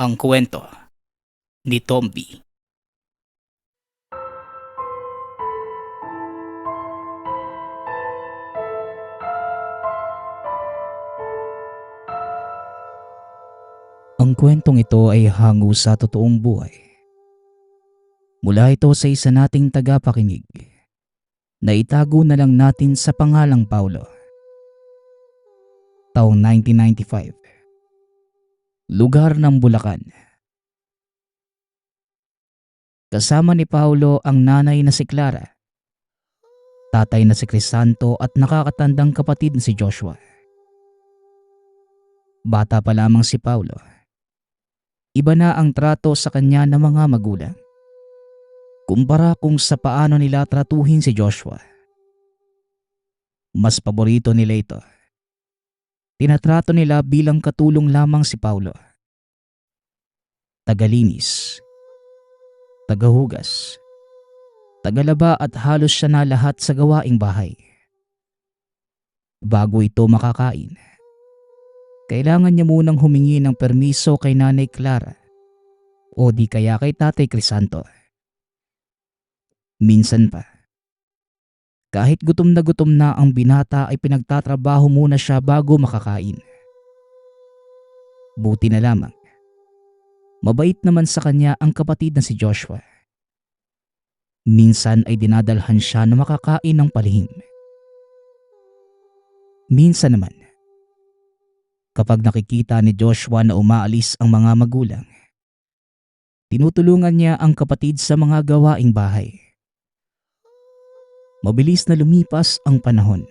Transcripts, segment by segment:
Ang kwento ni Tomby. Ang kwentong ito ay hango sa totoong buhay. Mula ito sa isa nating tagapakinig na itago na lang natin sa pangalang Paulo. Taong 1995. Lugar ng Bulacan. Kasama ni Paulo ang nanay na si Clara, tatay na si Crisanto at nakakatandang kapatid na si Joshua. Bata pa lamang si Paulo. Iba na ang trato sa kanya ng mga magulang kumpara kung sa paano nila tratuhin si Joshua. Mas paborito nila ito. Tinatrato nila bilang katulong lamang si Paulo. Tagalinis, tagahugas, tagalaba at halos siya na lahat sa gawaing bahay. Bago ito makakain, kailangan niya munang humingi ng permiso kay Nanay Clara o di kaya kay Tatay Crisanto. Minsan pa, kahit gutom na ang binata ay pinagtatrabaho muna siya bago makakain. Buti na lamang, mabait naman sa kanya ang kapatid na si Joshua. Minsan ay dinadalhan siya na makakain ng palihim. Minsan naman, kapag nakikita ni Joshua na umaalis ang mga magulang, tinutulungan niya ang kapatid sa mga gawaing bahay. Mabilis na lumipas ang panahon.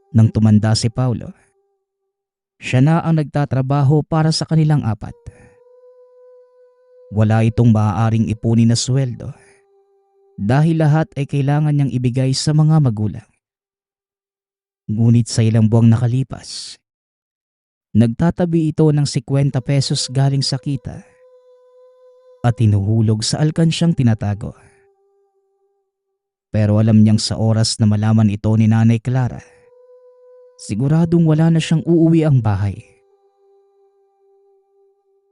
Nang tumanda si Paulo, siya na ang nagtatrabaho para sa kanilang apat. Wala itong maaaring ipunin na sweldo dahil lahat ay kailangan niyang ibigay sa mga magulang. Ngunit sa ilang buwang nakalipas, nagtatabi ito ng 50 pesos galing sa kita at hinuhulog sa alkansyang tinatago. Pero alam niyang sa oras na malaman ito ni Nanay Clara, siguradong wala na siyang uuwi ang bahay.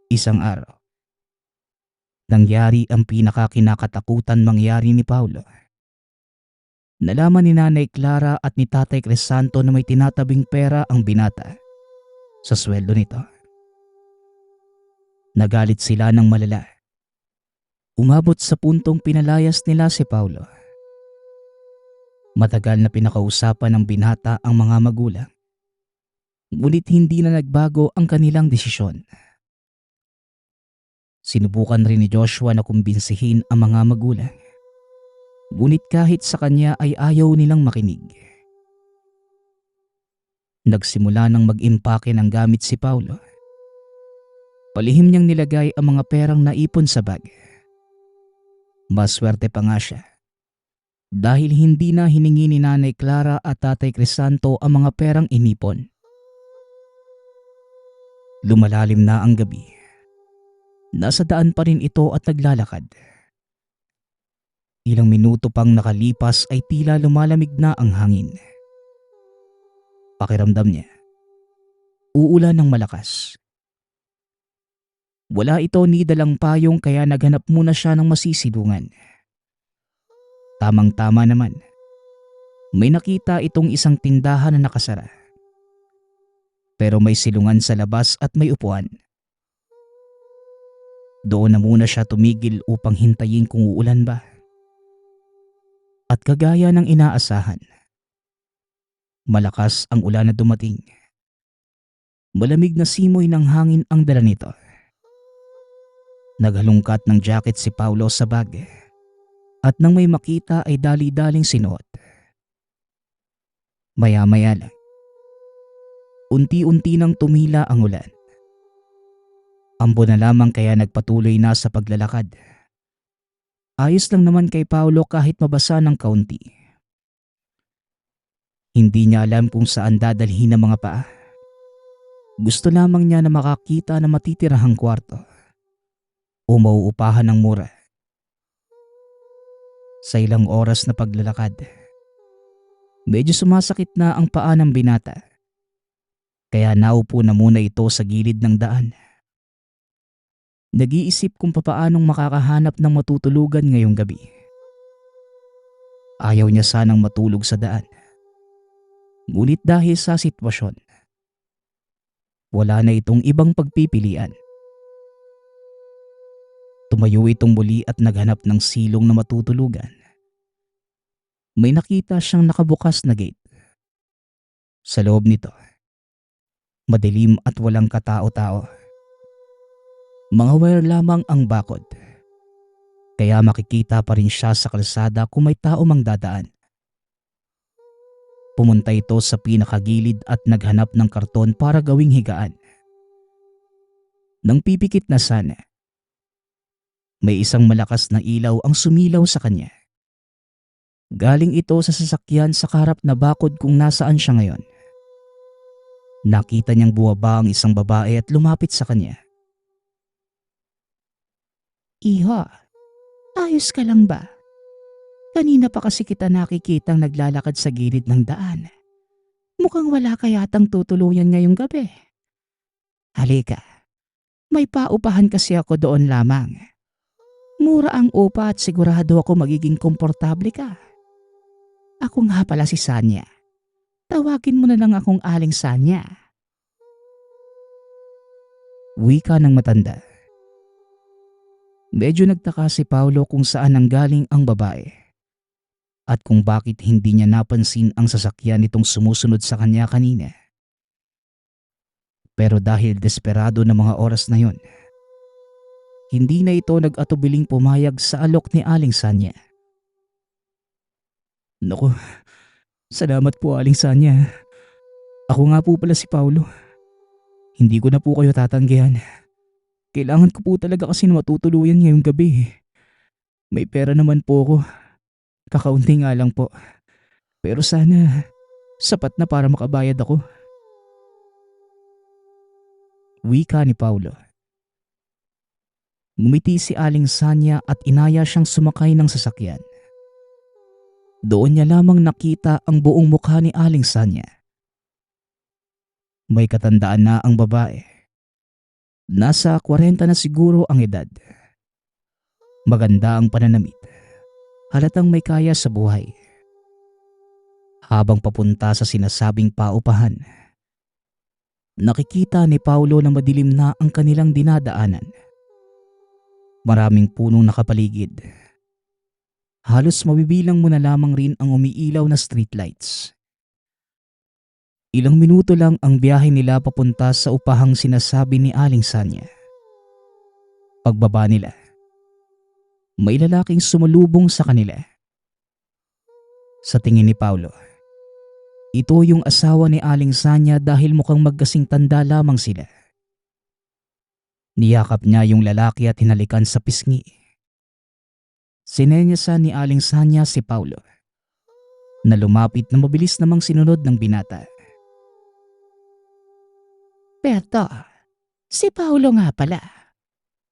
Isang araw, nangyari ang pinakakinakatakutan mangyari ni Paulo. Nalaman ni Nanay Clara at ni Tatay Crisanto na may tinatabing pera ang binata sa sweldo nito. Nagalit sila ng malala. Umabot sa puntong pinalayas nila si Paulo. Matagal na pinakausapan ng binata ang mga magulang, ngunit hindi na nagbago ang kanilang desisyon. Sinubukan rin ni Joshua na kumbinsihin ang mga magulang, ngunit kahit sa kanya ay ayaw nilang makinig. Nagsimula ng mag-impake ng gamit si Paulo. Palihim niyang nilagay ang mga perang naipon sa bag. Maswerte pa nga siya dahil hindi na hiningi ni Nanay Clara at Tatay Crisanto ang mga perang inipon. Lumalalim na ang gabi. Nasa daan pa rin ito at naglalakad. Ilang minuto pang nakalipas ay tila lumalamig na ang hangin. Pakiramdam niya, uulan ng malakas. Wala ito ni dalang payong kaya naghanap muna siya ng masisilungan. Tamang-tama naman, may nakita itong isang tindahan na nakasara. Pero may silungan sa labas at may upuan. Doon na muna siya tumigil upang hintayin kung uulan ba. At kagaya ng inaasahan, malakas ang ulan na dumating. Malamig na simoy ng hangin ang dala nito. Naghalungkat ng jacket si Paulo sa bag. At nang may makita ay dali-daling sinuot. Maya-maya lang, unti-unti nang tumila ang ulan. Ambo na lamang kaya nagpatuloy na sa paglalakad. Ayos lang naman kay Paulo kahit mabasa ng kaunti. Hindi niya alam kung saan dadalhin ang mga paa. Gusto lamang niya na makakita ng matitirahang kwarto o mauupahan ng mura. Sa ilang oras na paglalakad, medyo sumasakit na ang paa ng binata. Kaya naupo na muna ito sa gilid ng daan Nag-iisip kung papaanong makakahanap ng matutulugan ngayong gabi. Ayaw niya sanang matulog sa daan. Ngunit dahil sa sitwasyon, wala na itong ibang pagpipilian. Tumayo itong muli at naghanap ng silong na matutulugan. May nakita siyang nakabukas na gate. Sa loob nito, madilim at walang katao-tao. Mga wire lamang ang bakod. Kaya makikita pa rin siya sa kalsada kung may tao mang dadaan. Pumunta ito sa pinakagilid at naghanap ng karton para gawing higaan. Nang pipikit na sana, may isang malakas na ilaw ang sumilaw sa kanya. Galing ito sa sasakyan sa kaharap na bakod kung nasaan siya ngayon. Nakita niyang buwaba ang isang babae at lumapit sa kanya. "Iha, ayos ka lang ba? Kanina pa kasi kita nakikitang naglalakad sa gilid ng daan. Mukhang wala ka yatang tutuluyan ngayong gabi. Halika, may paupahan kasi ako doon lamang. Mura ang upa at sigurado ako magiging komportable ka. Ako nga pala si Sanya. Tawagin mo na lang akong Aling Sanya." Wika ng matanda. Medyo nagtaka si Paulo kung saan nanggaling ang babae at kung bakit hindi niya napansin ang sasakyan nitong sumusunod sa kanya kanina. Pero dahil desperado na mga oras na yon, hindi na ito nag-atubiling pumayag sa alok ni Aling Sanya. "Naku, salamat po Aling Sanya. Ako nga po pala si Paulo. Hindi ko na po kayo tatanggihan. Kailangan ko po talaga kasi na matutuluyan ngayong gabi. May pera naman po ako. Kakaunti nga lang po. Pero sana sapat na para makabayad ako." Wika ni Paulo. Ngumiti si Aling Sanya at inaya siyang sumakay ng sasakyan. Doon niya lamang nakita ang buong mukha ni Aling Sanya. May katandaan na ang babae. Nasa 40 na siguro ang edad. Maganda ang pananamit. Halatang may kaya sa buhay. Habang papunta sa sinasabing paupahan, nakikita ni Paulo na madilim na ang kanilang dinadaanan. Maraming punong nakapaligid. Halos mabibilang mo na lamang rin ang umiilaw na streetlights. Ilang minuto lang ang biyahe nila papunta sa upahang sinasabi ni Aling Sanya. Pagbaba nila, may lalaking sumalubong sa kanila. Sa tingin ni Paulo, ito yung asawa ni Aling Sanya dahil mukhang magkasing tanda lamang sila. Niyakap niya yung lalaki at hinalikan sa pisngi. Sinenyasan ni Aling Sanya si Paulo na lumapit na mabilis namang sinunod ng binata. "Berto, si Paulo nga pala.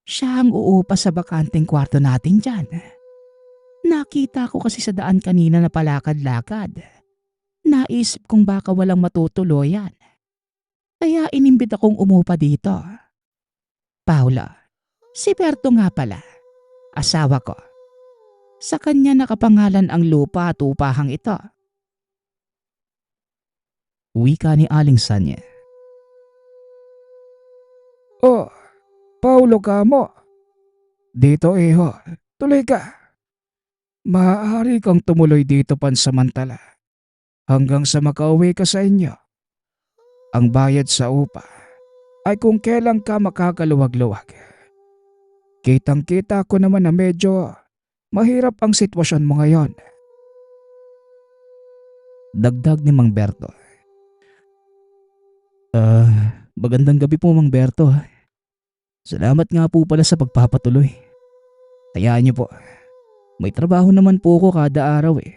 Siya ang uupa sa bakanteng kwarto natin dyan. Nakita ko kasi sa daan kanina na palakad-lakad. Naisip kong baka walang matutuluyan. Kaya inimbita kong umupa dito. Paula, si Berto nga pala. Asawa ko. Sa kanya nakapangalan ang lupa at upahang ito." Wika ni Aling Sanya. "Oh, Paulo ka mo. Dito iho, tuloy ka. Maaari kang tumuloy dito pansamantala hanggang sa makauwi ka sa inyo. Ang bayad sa upa ay kung kailan ka makakaluwag-luwag. Kitang-kita ko naman na medyo mahirap ang sitwasyon mo ngayon." Dagdag ni Mang Berto. Magandang gabi po Mang Berto. Salamat nga po pala sa pagpapatuloy. Hayaan niyo po, may trabaho naman po ako kada araw eh.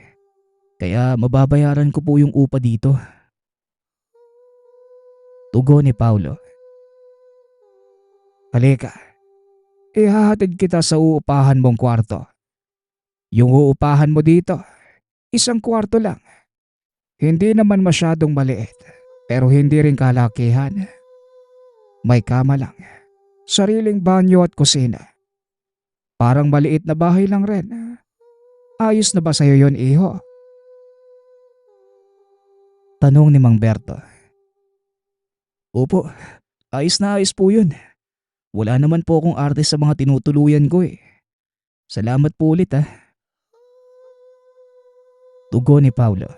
Kaya mababayaran ko po yung upa dito." Tugon ni Paulo. "Halika, ihahatid kita sa uupahan mong kwarto. Yung uupahan mo dito, isang kwarto lang. Hindi naman masyadong maliit, pero hindi rin kalakihan. May kama lang. Sariling banyo at kusina. Parang maliit na bahay lang rin. Ayos na ba sa'yo yon, iho? Tanong ni Mang Berto. Opo, ayos po yun. Wala naman po akong arte sa mga tinutuluyan ko eh. Salamat po ulit ah. Tugon ni Paulo.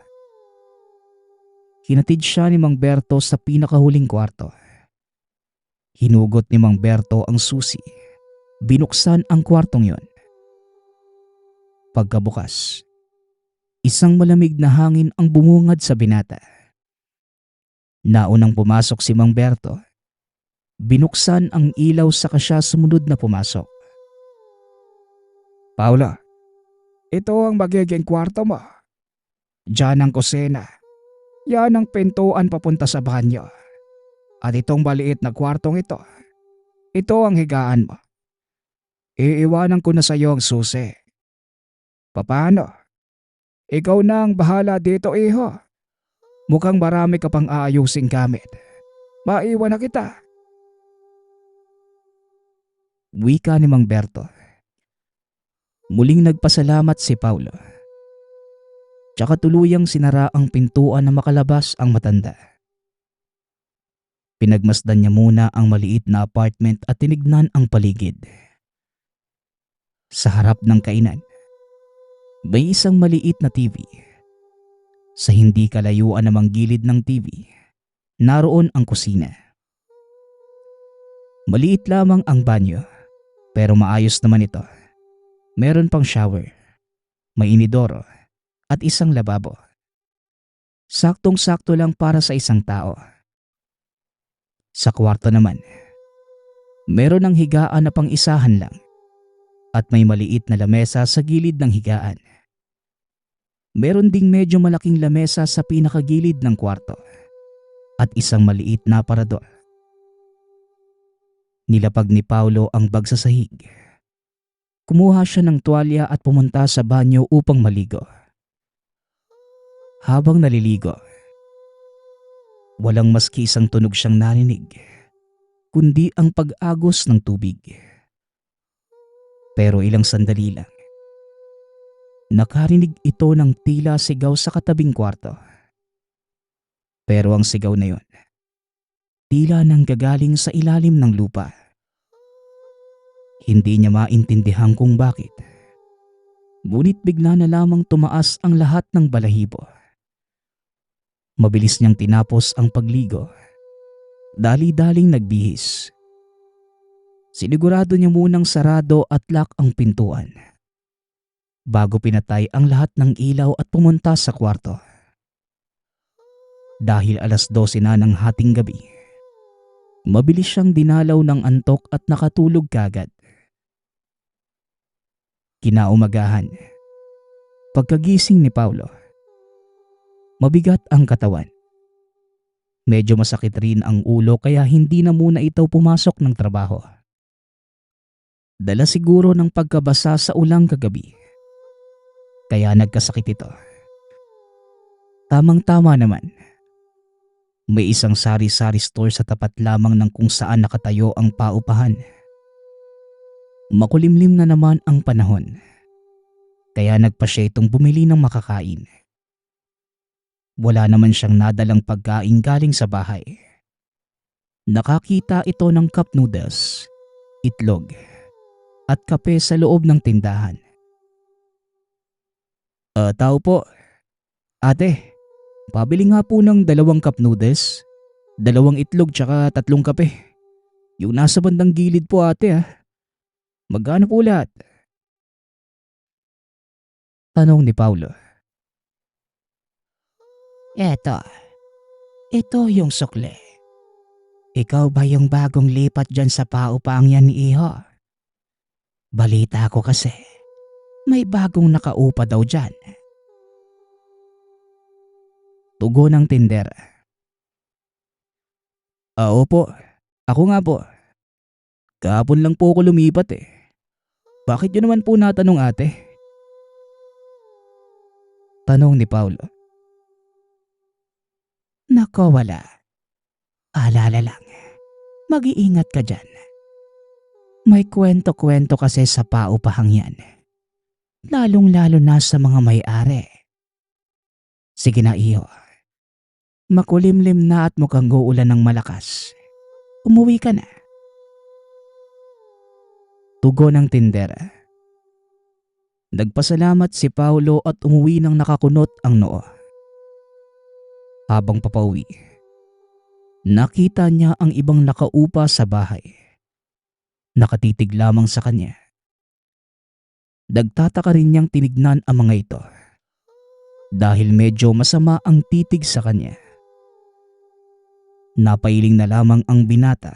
Hinatid siya ni Mang Berto sa pinakahuling kwarto. Hinugot ni Mang Berto ang susi. Binuksan ang kwartong yon. Pagkabukas, isang malamig na hangin ang bumungad sa binata. Naunang pumasok si Mang Berto. Binuksan ang ilaw saka siya sumunod na pumasok. Paula, ito ang magiging kwarto mo. Diyan ang kusina. Yan ang pintuan papunta sa banyo. At itong maliit na kwartong ito ang higaan mo. Iiwanan ko na sa iyo ang susi. Paano? Ikaw na ang bahala dito, iho. Mukhang marami ka pang aayusing gamit. Maiwan na kita. Wika ni Mang Berto. Muling nagpasalamat si Paulo. Tsaka tuluyang sinara ang pintuan na makalabas ang matanda. Pinagmasdan niya muna ang maliit na apartment at tinignan ang paligid. Sa harap ng kainan, may isang maliit na TV. Sa hindi kalayuan namang gilid ng TV, naroon ang kusina. Maliit lamang ang banyo, pero maayos naman ito. Meron pang shower, may inidoro, at isang lababo. Saktong-sakto lang para sa isang tao. Sa kwarto naman, meron ng higaan na pang-isahan lang at may maliit na lamesa sa gilid ng higaan. Meron ding medyo malaking lamesa sa pinakagilid ng kwarto at isang maliit na aparador. Nilapag ni Paulo ang bag sa sahig. Kumuha siya ng tuwalya at pumunta sa banyo upang maligo. Habang naliligo, walang maski isang tunog siyang narinig, kundi ang pag-agos ng tubig. Pero ilang sandali lang, nakarinig ito ng tila sigaw sa katabing kwarto. Pero ang sigaw na yon, tila nanggagaling sa ilalim ng lupa. Hindi niya maintindihan kung bakit. Ngunit bigla na lamang tumaas ang lahat ng balahibo. Mabilis niyang tinapos ang pagligo. Dali-daling nagbihis. Sinigurado niya munang sarado at lock ang pintuan bago pinatay ang lahat ng ilaw at pumunta sa kwarto. Dahil 12:00 na ng hating gabi, mabilis siyang dinalaw ng antok at nakatulog kagad. Kinaumagahan, pagkagising ni Paulo, mabigat ang katawan. Medyo masakit rin ang ulo kaya hindi na muna ito pumasok ng trabaho. Dala siguro ng pagkabasa sa ulang kagabi, kaya nagkasakit ito. Tamang-tama naman. May isang sari-sari store sa tapat lamang ng kung saan nakatayo ang paupahan. Makulimlim na naman ang panahon, kaya nagpa siya itong bumili ng makakain. Wala naman siyang nadalang pagkain galing sa bahay. Nakakita ito ng cup noodles, itlog, at kape sa loob ng tindahan. Tao po. Ate, pabili nga po ng 2 cup noodles, 2 itlog tsaka 3 kape. Yung nasa bandang gilid po ate ah. Magkano po lahat? Tanong ni Paulo. Ito yung sukle. Ikaw ba yung bagong lipat dyan sa paupaang yan ni Iho? Balita ko kasi, may bagong nakaupa daw dyan. Tugon ng tindera. Opo, ako nga po. Kahapon lang po ako lumipat eh. Bakit yun naman po natanong ate? Tanong ni Paulo. Nako wala. Alala lang, mag-iingat ka dyan. May kwento-kwento kasi sa paupahang yan. Lalong-lalo na sa mga may-ari. Sige na iyo, makulimlim na at mukhang uulan ng malakas. Umuwi ka na. Tugon ng tindera. Nagpasalamat si Paulo at umuwi ng nakakunot ang noo. Habang papauwi, nakita niya ang ibang nakaupa sa bahay. Nakatitig lamang sa kanya. Nagtataka rin niyang tinignan ang mga ito dahil medyo masama ang titig sa kanya. Napailing na lamang ang binata.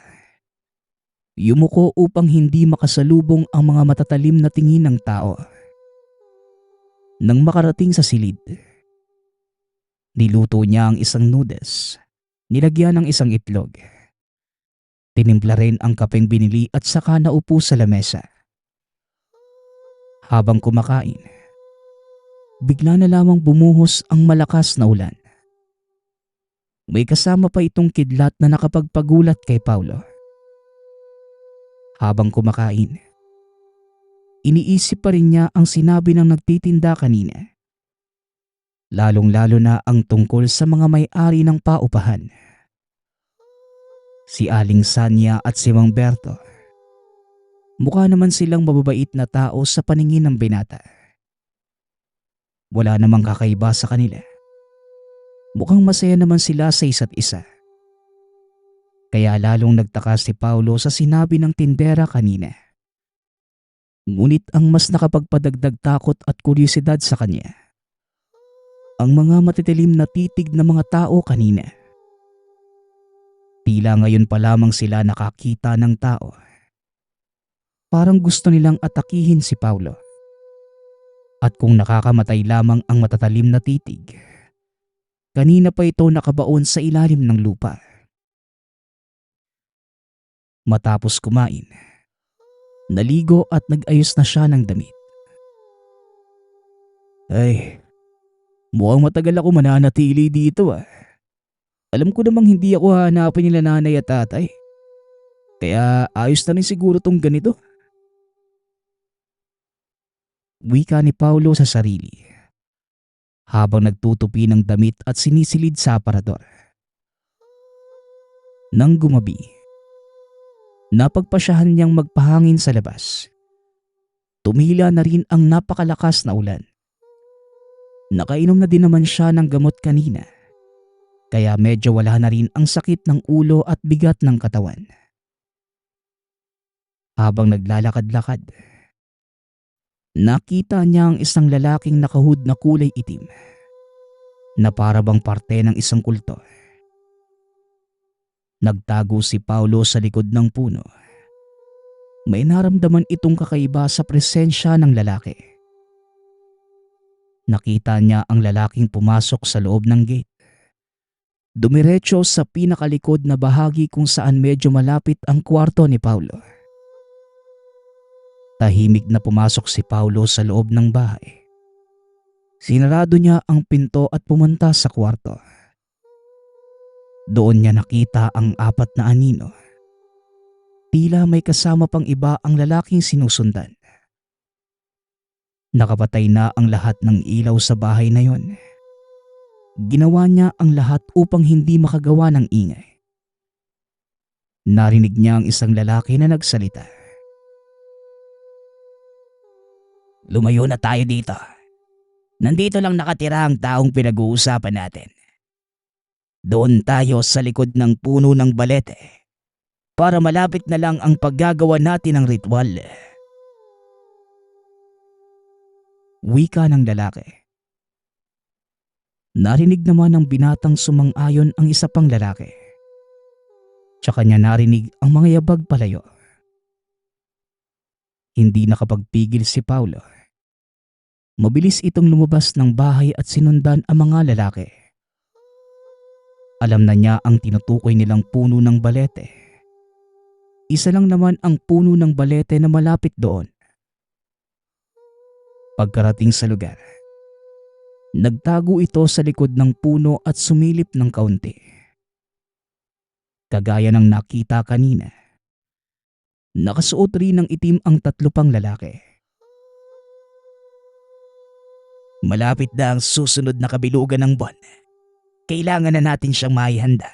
Yumuko upang hindi makasalubong ang mga matatalim na tingin ng tao. Nang makarating sa silid, niluto niya ang isang noodles, nilagyan ng isang itlog. Tinimpla rin ang kapeng binili at saka naupo sa lamesa. Habang kumakain, bigla na lamang bumuhos ang malakas na ulan. May kasama pa itong kidlat na nakapagpagulat kay Paulo. Habang kumakain, iniisip pa rin niya ang sinabi ng nagtitinda kanina. Lalong-lalo na ang tungkol sa mga may-ari ng paupahan. Si Aling Sanya at si Mang Berto. Mukha naman silang mababait na tao sa paningin ng binata. Wala namang kakaiba sa kanila. Mukhang masaya naman sila sa isa't isa. Kaya lalong nagtaka si Paulo sa sinabi ng tindera kanina. Ngunit ang mas nakapagpadagdag takot at kuryosidad sa kanya, ang mga matitilim na titig ng mga tao kanina. Tila ngayon pa lamang sila nakakita ng tao. Parang gusto nilang atakihin si Paulo. At kung nakakamatay lamang ang matatalim na titig, kanina pa ito nakabaon sa ilalim ng lupa. Matapos kumain, naligo at nag-ayos na siya ng damit. Ay, mukhang matagal ako mananatili dito ah. Alam ko namang hindi ako hahanapin nila nanay at tatay. Kaya ayos na rin siguro tong ganito. Wika ni Paulo sa sarili habang nagtutupi ng damit at sinisilid sa aparador. Nang gumabi, napagpasyahan niyang magpahangin sa labas. Tumila na rin ang napakalakas na ulan. Nakainom na din naman siya ng gamot kanina. Kaya medyo wala na rin ang sakit ng ulo at bigat ng katawan. Habang naglalakad-lakad, nakita niya ang isang lalaking nakahood na kulay itim na para bang parte ng isang kulto. Nagtago si Paulo sa likod ng puno. May naramdaman itong kakaiba sa presensya ng lalaki. Nakita niya ang lalaking pumasok sa loob ng gate. Dumiretso sa pinakalikod na bahagi kung saan medyo malapit ang kwarto ni Paulo. Tahimik na pumasok si Paulo sa loob ng bahay. Sinarado niya ang pinto at pumunta sa kwarto. Doon niya nakita ang 4 na anino. Tila may kasama pang iba ang lalaking sinusundan. Nakapatay na ang lahat ng ilaw sa bahay na yon. Ginawa niya ang lahat upang hindi makagawa ng ingay. Narinig niya ang isang lalaki na nagsalita. Lumayo na tayo dito. Nandito lang nakatira ang taong pinag-uusapan natin. Doon tayo sa likod ng puno ng balete para malapit na lang ang paggagawa natin ng ritual. Wika ng lalaki. Narinig naman ng binatang sumang-ayon ang isa pang lalaki. Tsaka niya narinig ang mga yabag palayo. Hindi nakapagpigil si Paulo. Mabilis itong lumabas ng bahay at sinundan ang mga lalaki. Alam na niya ang tinutukoy nilang puno ng balete. Isa lang naman ang puno ng balete na malapit doon. Pagkarating sa lugar, nagtago ito sa likod ng puno at sumilip ng kaunti. Kagaya ng nakita kanina, Nakasuot rin ng itim ang tatlo pang lalaki. Malapit na ang susunod na kabilugan ng buwan. Kailangan na natin siyang maihanda.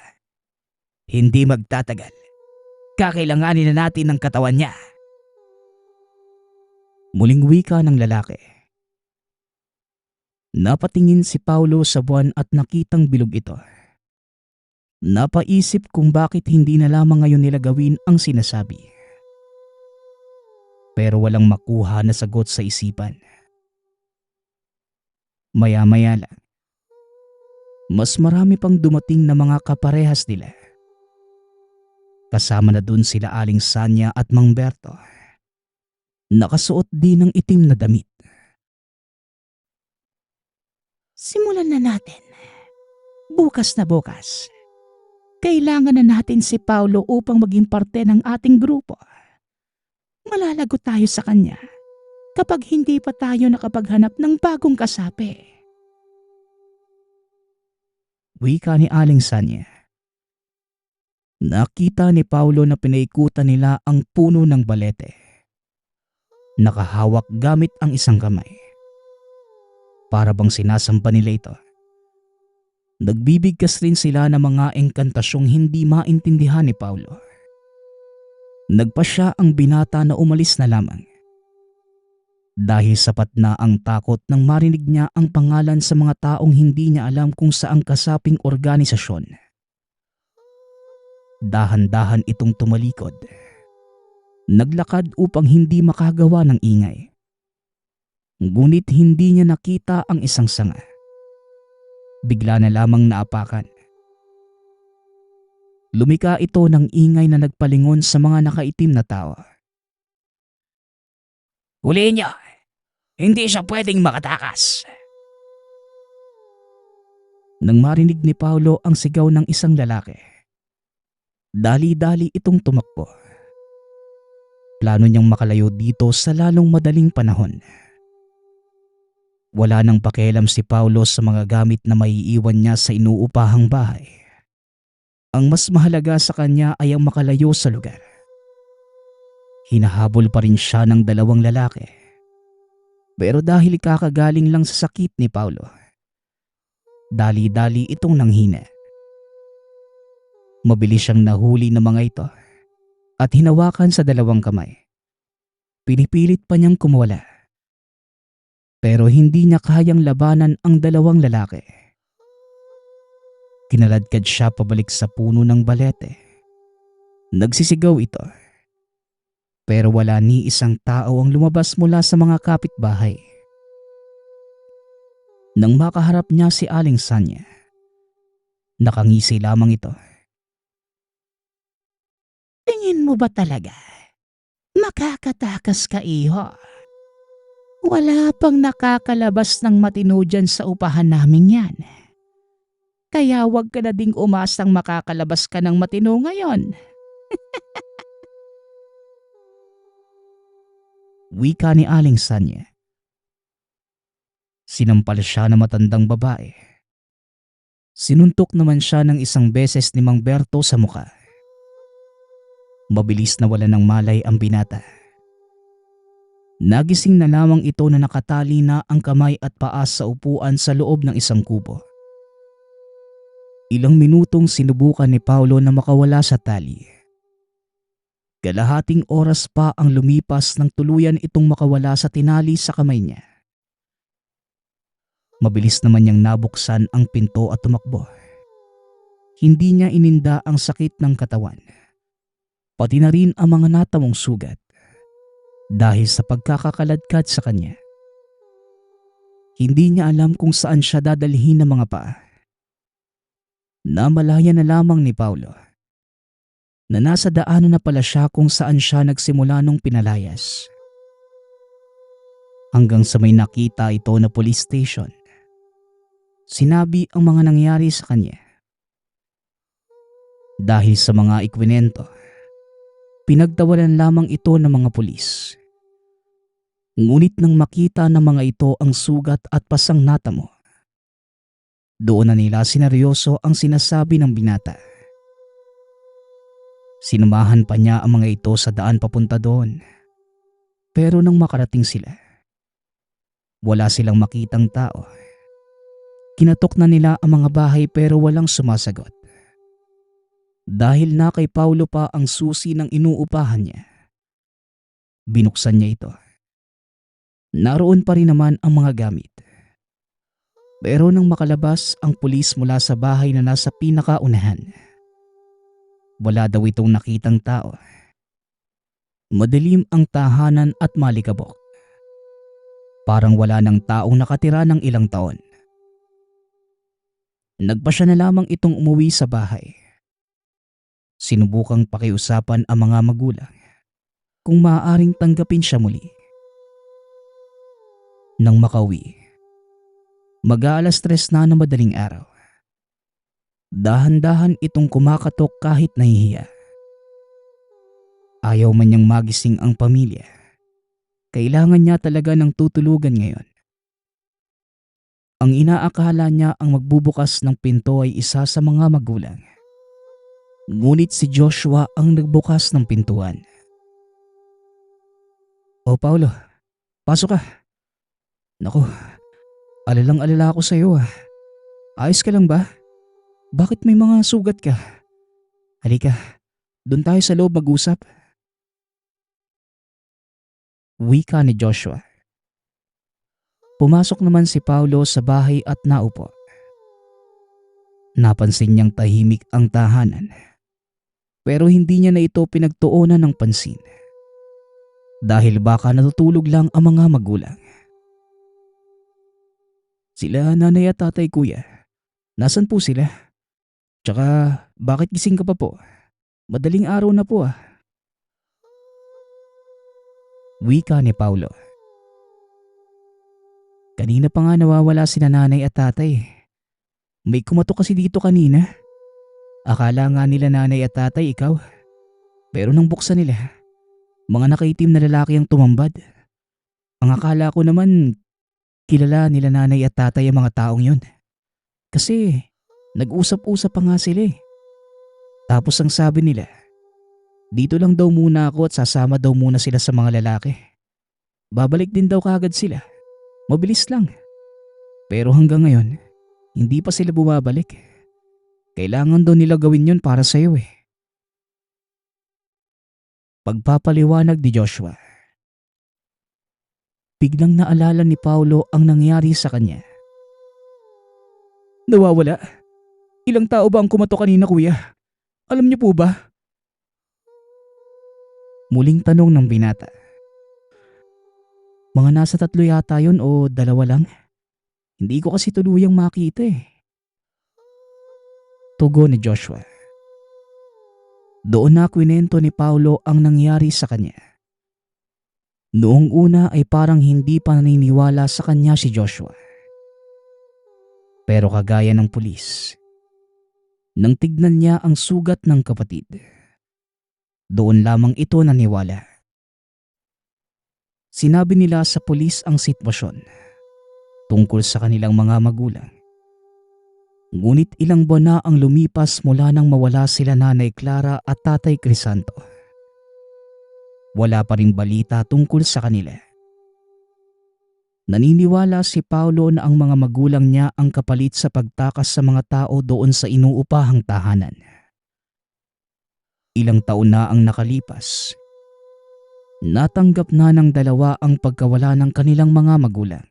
Hindi magtatagal. Kakailanganin na natin ang katawan niya. Muling wika ng lalaki. Napatingin si Paulo sa buwan at nakitang bilog ito. Napaisip kung bakit hindi na lamang ngayon nila gawin ang sinasabi. Pero walang makuha na sagot sa isipan. Maya-maya lang, mas marami pang dumating na mga kaparehas nila. Kasama na dun sila Aling Sanya at Mang Berto. Nakasuot din ng itim na damit. Simulan na natin. Bukas na bukas. Kailangan na natin si Paulo upang maging parte ng ating grupo. Malalago tayo sa kanya kapag hindi pa tayo nakapaghanap ng bagong kasapi. Wika ni Aling Sanya. Nakita ni Paulo na pinaikutan nila ang puno ng balete. Nakahawak gamit ang isang kamay. Para bang sinasamba nila ito. Nagbibigkas rin sila ng mga engkantasyong hindi maintindihan ni Paulo. Nagpa siya ang binata na umalis na lamang. Dahil sapat na ang takot nang marinig niya ang pangalan sa mga taong hindi niya alam kung saang kasaping organisasyon. Dahan-dahan itong tumalikod. Naglakad upang hindi makagawa ng ingay. Ngunit hindi niya nakita ang isang sanga. Bigla na lamang naapakan. Lumika ito ng ingay na nagpalingon sa mga nakaitim na tao. Huliin niyo! Hindi siya pwedeng makatakas. Nang marinig ni Paulo ang sigaw ng isang lalaki, dali-dali itong tumakbo. Plano niyang makalayo dito sa lalong madaling panahon. Wala nang pakialam si Paulo sa mga gamit na maiiwan niya sa inuupahang bahay. Ang mas mahalaga sa kanya ay ang makalayo sa lugar. Hinahabol pa rin siya ng dalawang lalaki. Pero dahil kakagaling lang sa sakit ni Paulo, dali-dali itong nanghina. Mabilis siyang nahuli ng mga ito at hinawakan sa dalawang kamay. Pinipilit pa niyang kumawala. Pero hindi niya kayang labanan ang dalawang lalaki. Kinaladkad siya pabalik sa puno ng balete. Nagsisigaw ito. Pero wala ni isang tao ang lumabas mula sa mga kapitbahay. Nang makaharap niya si Aling Sanya, nakangisi lamang ito. Tingin mo ba talaga? Makakatakas ka, iho. Wala pang nakakalabas ng matino dyan sa upahan namin yan. Kaya wag ka na ding umasang makakalabas ka ng matino ngayon. Wika ni Aling Sanya. Sinampal siya ng matandang babae. Sinuntok naman siya ng isang beses ni Mang Berto sa muka. Mabilis na wala ng malay ang binata. Nagising na lamang ito na nakatali na ang kamay at paa sa upuan sa loob ng isang kubo. Ilang minutong sinubukan ni Paulo na makawala sa tali. Kalahating oras pa ang lumipas nang tuluyan itong makawala sa tinali sa kamay niya. Mabilis naman niyang nabuksan ang pinto at tumakbo. Hindi niya ininda ang sakit ng katawan. Pati na rin ang mga natamong sugat dahil sa pagkakakaladkad sa kanya. Hindi niya alam kung saan siya dadalhin ng mga paa. Namalaya na lamang ni Paulo na nasa daanan na pala siya kung saan siya nagsimula nung pinalayas. Hanggang sa may nakita ito na police station. Sinabi ang mga nangyari sa kanya. Dahil sa mga ikwinento, pinagtawalan lamang ito ng mga pulis. Ngunit nang makita ng mga ito ang sugat at pasang natamo, doon na nila sineryoso ang sinasabi ng binata. Sinumahan pa niya ang mga ito sa daan papunta doon. Pero nang makarating sila, wala silang makitang tao. Kinatok na nila ang mga bahay pero walang sumasagot. Dahil na kay Paulo pa ang susi ng inuupahan niya, binuksan niya ito. Naroon pa rin naman ang mga gamit. Pero nang makalabas ang pulis mula sa bahay na nasa pinakaunahan, wala daw itong nakitang tao. Madilim ang tahanan at malikabok. Parang wala ng taong nakatira ng ilang taon. Nagpa siya na lamang itong umuwi sa bahay. Sinubukang pakiusapan ang mga magulang kung maaaring tanggapin siya muli. Nang makauwi, mag-aalas 3 na ng madaling araw. Dahan-dahan itong kumakatok kahit nahihiya. Ayaw man niyang magising ang pamilya. Kailangan niya talaga ng tutulugan ngayon. Ang inaakala niya ang magbubukas ng pinto ay isa sa mga magulang. Ngunit si Joshua ang nagbukas ng pintuan. "O Paulo, pasok ka." "Naku, alalang-alala ako sa iyo ah. Ayos ka lang ba? Bakit may mga sugat ka? Halika, doon tayo sa loob mag-usap." Wika ni Joshua. Pumasok naman si Paulo sa bahay at naupo. Napansin niyang tahimik ang tahanan. Pero hindi niya na ito pinagtuunan ng pansin. Dahil baka natutulog lang ang mga magulang. "Sila nanay at tatay kuya, nasan po sila? Tsaka bakit gising ka pa po? Madaling araw na po ah." Wika ni Paulo. "Kanina pa nga nawawala sina nanay at tatay. May kumatok kasi dito kanina. Akala nga nila nanay at tatay ikaw. Pero nang buksan nila, mga nakaitim na lalaki ang tumambad. Ang akala ko naman kilala nila nanay at tatay ang mga taong yun. Kasi nag-usap-usap pa nga sila eh. Tapos ang sabi nila, dito lang daw muna ako at sasama daw muna sila sa mga lalaki. Babalik din daw kaagad sila. Mabilis lang. Pero hanggang ngayon, hindi pa sila bumabalik. Kailangan daw nila gawin yun para sa iyo eh." Pagpapaliwanag ni Joshua. Biglang naalala ni Paulo ang nangyari sa kanya. "Nawawala? Ilang tao ba ang kumatok kanina kuya? Alam niyo po ba?" Muling tanong ng binata. "Mga nasa 3 yata yun o 2 lang. Hindi ko kasi tuluyang makita eh." Tugon ni Joshua. Doon na kwinento ni Paulo ang nangyari sa kanya. Noong una ay parang hindi pa naniniwala sa kanya si Joshua. Pero kagaya ng pulis, nang tignan niya ang sugat ng kapatid, doon lamang ito naniwala. Sinabi nila sa pulis ang sitwasyon tungkol sa kanilang mga magulang. Ngunit ilang buwan na ang lumipas mula nang mawala sila Nanay Clara at Tatay Crisanto. Wala pa ring balita tungkol sa kanila. Naniniwala si Paulo na ang mga magulang niya ang kapalit sa pagtakas sa mga tao doon sa inuupahang tahanan. Ilang taon na ang nakalipas. Natanggap na ng dalawa ang pagkawala ng kanilang mga magulang.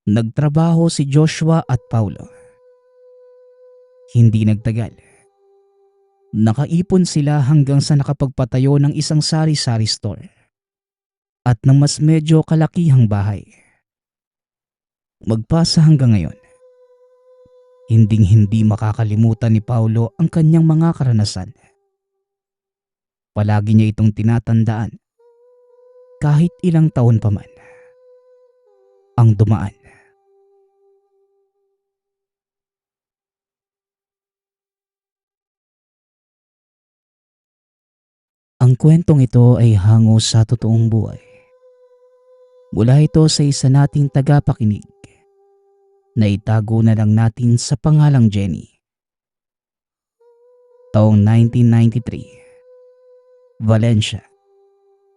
Nagtrabaho si Joshua at Paulo. Hindi nagtagal. Nakaipon sila hanggang sa nakapagpatayo ng isang sari-sari store at ng mas medyo kalakihang bahay. Magpasa hanggang ngayon, hinding-hindi makakalimutan ni Paulo ang kanyang mga karanasan. Palagi niya itong tinatandaan kahit ilang taon pa man ang dumaan. Ang kwentong ito ay hango sa totoong buhay. Mula ito sa isa nating tagapakinig na itago na lang natin sa pangalang Jenny. taong 1993, Valencia,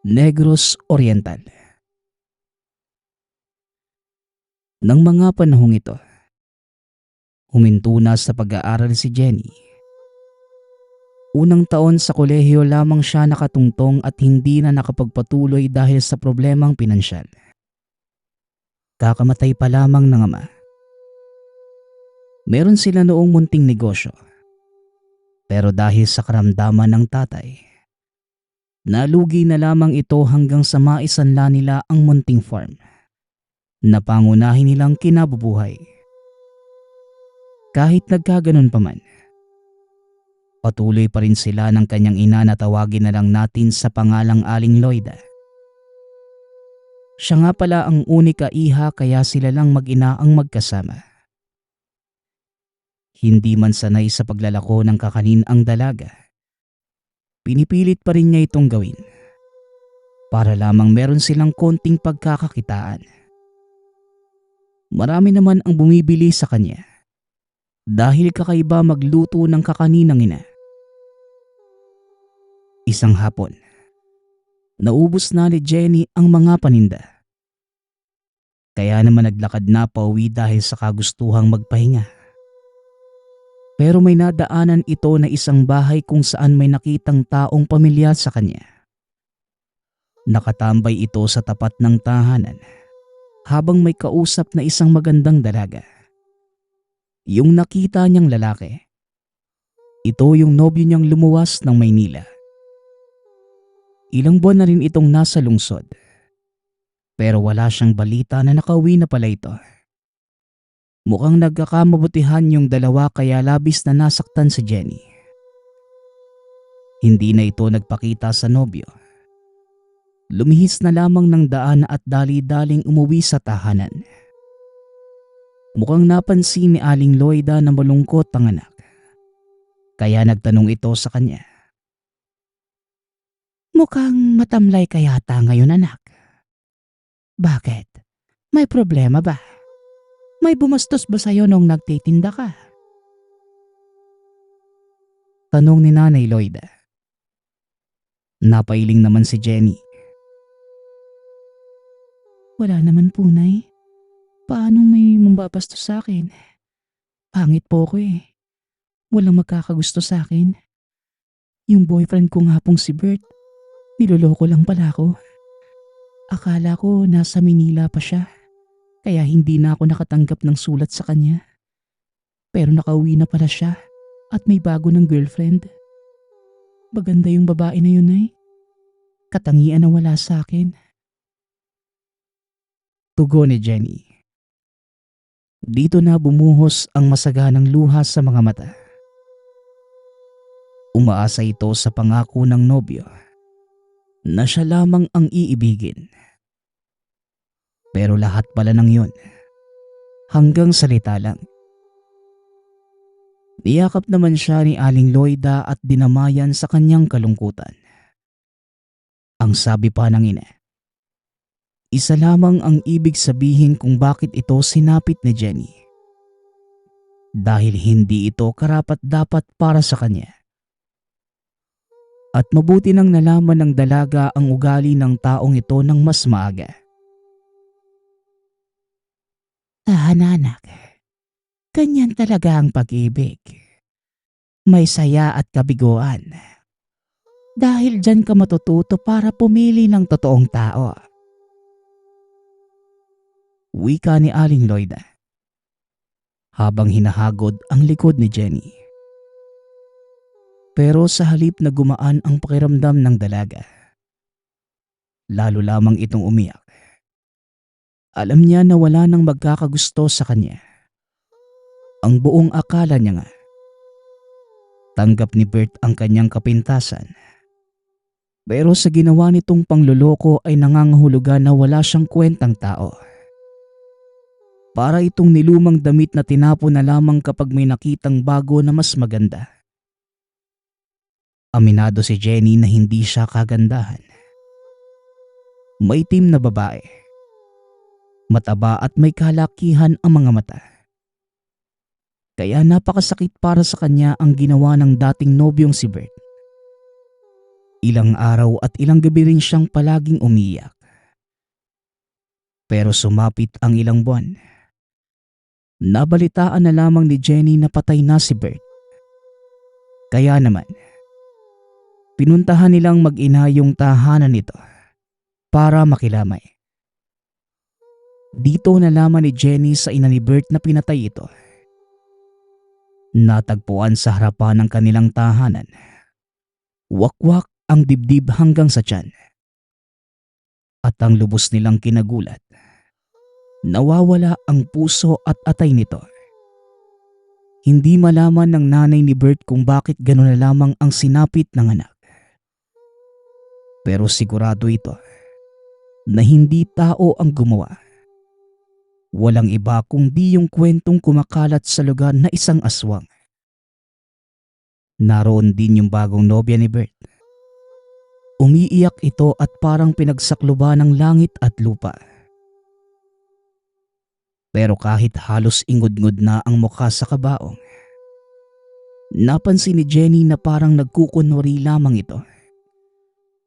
Negros Oriental. Nang mga panahong ito, huminto na sa pag-aaral si Jenny. Unang taon sa kolehiyo lamang siya nakatungtong at hindi na nakapagpatuloy dahil sa problemang pinansyal. Kakamatay pa lamang ng ama. Meron sila noong munting negosyo. Pero dahil sa karamdaman ng tatay, nalugi na lamang ito hanggang sa maisanla nila ang munting farm na pangunahin nilang kinabubuhay. Kahit nagkaganon pa man, patuloy pa rin sila ng kanyang ina na tawagin na lang natin sa pangalang Aling Loida. Siya nga pala ang unika iha kaya sila lang mag-ina ang magkasama. Hindi man sanay sa paglalako ng kakanin ang dalaga, pinipilit pa rin niya itong gawin para lamang meron silang konting pagkakakitaan. Marami naman ang bumibili sa kanya dahil kakaiba magluto ng kakaninang ina. Isang hapon, naubos na ni Jenny ang mga paninda. Kaya naman naglakad na pauwi dahil sa kagustuhang magpahinga. Pero may nadaanan ito na isang bahay kung saan may nakitang taong pamilyar sa kanya. Nakatambay ito sa tapat ng tahanan habang may kausap na isang magandang dalaga. Yung nakita niyang lalaki, ito yung nobyo niyang lumuwas ng Maynila. Ilang buwan na rin itong nasa lungsod, pero wala siyang balita na nakauwi na pala ito. Mukhang nagkakamabutihan yung dalawa kaya labis na nasaktan si Jenny. Hindi na ito nagpakita sa nobyo. Lumihis na lamang ng daan at dali-daling umuwi sa tahanan. Mukhang napansin ni Aling Loida na malungkot ang anak. Kaya nagtanong ito sa kanya. Mukhang matamlay ka yata ngayon, anak. Bakit? May problema ba? May bumastos ba sa'yo nung nagtitinda ka? Tanong ni Nanay Loida. Napailing naman si Jenny. Wala naman po, Nay. Paano may mambabastos sa akin? Pangit po ko eh. Walang magkakagusto sa akin. Yung boyfriend ko nga pong si Bert, niloloko lang pala ako. Akala ko nasa Manila pa siya, kaya hindi na ako nakatanggap ng sulat sa kanya. Pero nakauwi na pala siya at may bago ng girlfriend. Maganda yung babae na yun, Nay. Katangian na wala sa akin. Tugon ni Jenny. Dito na bumuhos ang masaganang luha sa mga mata. Umaasa ito sa pangako ng nobyo na siya lamang ang iibigin. Pero lahat pala ng yun, hanggang salita lang. Niyakap naman siya ni Aling Loida at dinamayan sa kanyang kalungkutan. Ang sabi pa ng ina, isa lamang ang ibig sabihin kung bakit ito sinapit ni Jenny. Dahil hindi ito karapat-dapat para sa kanya. At mabuti nang nalaman ng dalaga ang ugali ng taong ito ng mas maaga. Tahan, anak. Ganyan talaga ang pag-ibig. May saya at kabiguan. Dahil dyan ka matututo para pumili ng totoong tao. Wika ni Aling Loida habang hinahagod ang likod ni Jenny. Pero sa halip na gumaan ang pakiramdam ng dalaga, lalo lamang itong umiyak. Alam niya na wala nang magkakagusto sa kanya. Ang buong akala niya nga, tanggap ni Bert ang kanyang kapintasan. Pero sa ginawa nitong pangloloko ay nangangahulugan na wala siyang kwentang tao. Para itong nilumang damit na tinapon na lamang kapag may nakitang bago na mas maganda. Aminado si Jenny na hindi siya kagandahan. Maitim na babae. Mataba at may kalakihan ang mga mata. Kaya napakasakit para sa kanya ang ginawa ng dating nobyong si Bert. Ilang araw at ilang gabi rin siyang palaging umiyak. Pero sumapit ang ilang buwan. Nabalitaan na lamang ni Jenny na patay na si Bert. Kaya naman, pinuntahan nilang mag-ina yung tahanan nito para makilamay. Dito nalaman ni Jenny sa ina ni Bert na pinatay ito. Natagpuan sa harapan ng kanilang tahanan. Wakwak ang dibdib hanggang sa tiyan. At ang lubos nilang kinagulat. Nawawala ang puso at atay nito. Hindi malaman ng nanay ni Bert kung bakit gano'n na lamang ang sinapit ng anak. Pero sigurado ito na hindi tao ang gumawa. Walang iba kundi yung kwentong kumakalat sa lugar na isang aswang. Naroon din yung bagong nobya ni Bert. Umiiyak ito at parang pinagsakluban ng langit at lupa. Pero kahit halos ingod-ngod na ang mukha sa kabaong, napansin ni Jenny na parang nagkukunwari lamang ito.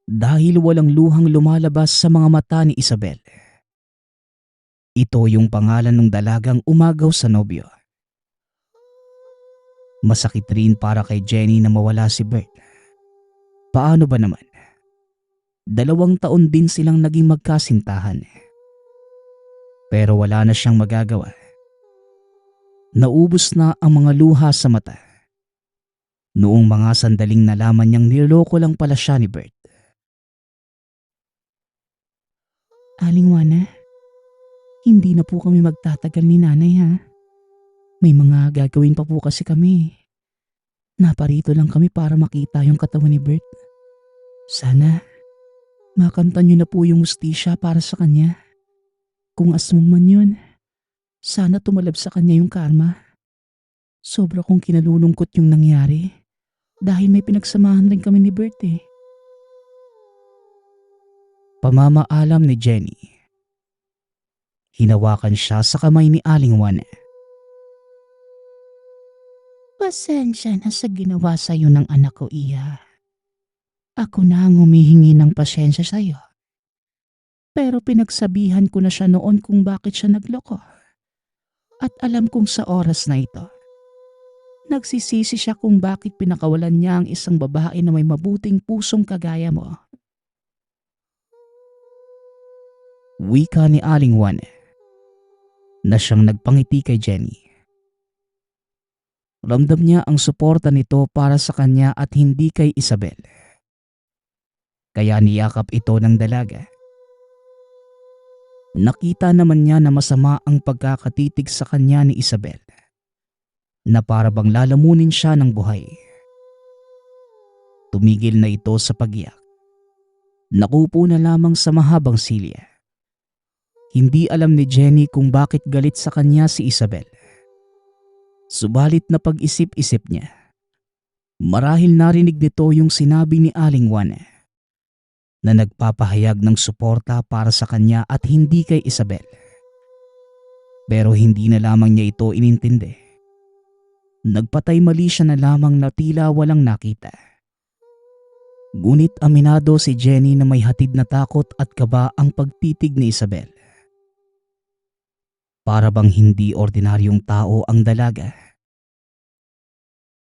Dahil walang luhang lumalabas sa mga mata ni Isabel. Ito yung pangalan ng dalagang umagaw sa nobyo. Masakit rin para kay Jenny na mawala si Bert. Paano ba naman? 2 taon din silang naging magkasintahan. Pero wala na siyang magagawa. Naubos na ang mga luha sa mata. Noong mga sandaling nalaman niyang niloloko lang pala siya ni Bert. Aling Juana, hindi na po kami magtatagal ni nanay ha. May mga gagawin pa po kasi kami. Naparito lang kami para makita yung katawan ni Bert. Sana makanta niyo na po yung hustisya para sa kanya. Kung aswang man yun, sana tumalab sa kanya yung karma. Sobra kong kinalulungkot yung nangyari dahil may pinagsamahan rin kami ni Bert eh. Pamamaalam ni Jenny. Hinawakan siya sa kamay ni Aling Juana. Pasensya na sa ginawa sa'yo ng anak ko, Iya. Ako na ang humihingi ng pasensya sa'yo. Pero pinagsabihan ko na siya noon kung bakit siya nagloko. At alam kong sa oras na ito, nagsisisi siya kung bakit pinakawalan niya ang isang babae na may mabuting pusong kagaya mo. Wika ni Aling Juana na siyang nagpangiti kay Jenny. Ramdam niya ang suporta nito para sa kanya at hindi kay Isabel. Kaya niyakap ito ng dalaga. Nakita naman niya na masama ang pagkakatitig sa kanya ni Isabel, na para bang lalamunin siya ng buhay. Tumigil na ito sa pag-iyak. Nakupo na lamang sa mahabang silya. Hindi alam ni Jenny kung bakit galit sa kanya si Isabel. Subalit na pag-isip-isip niya, marahil narinig nito yung sinabi ni Aling Juana na nagpapahayag ng suporta para sa kanya at hindi kay Isabel. Pero hindi na lamang niya ito inintindi. Nagpatay mali siya na lamang na tila walang nakita. Ngunit aminado si Jenny na may hatid na takot at kaba ang pagtitig ni Isabel. Para bang hindi ordinaryong tao ang dalaga.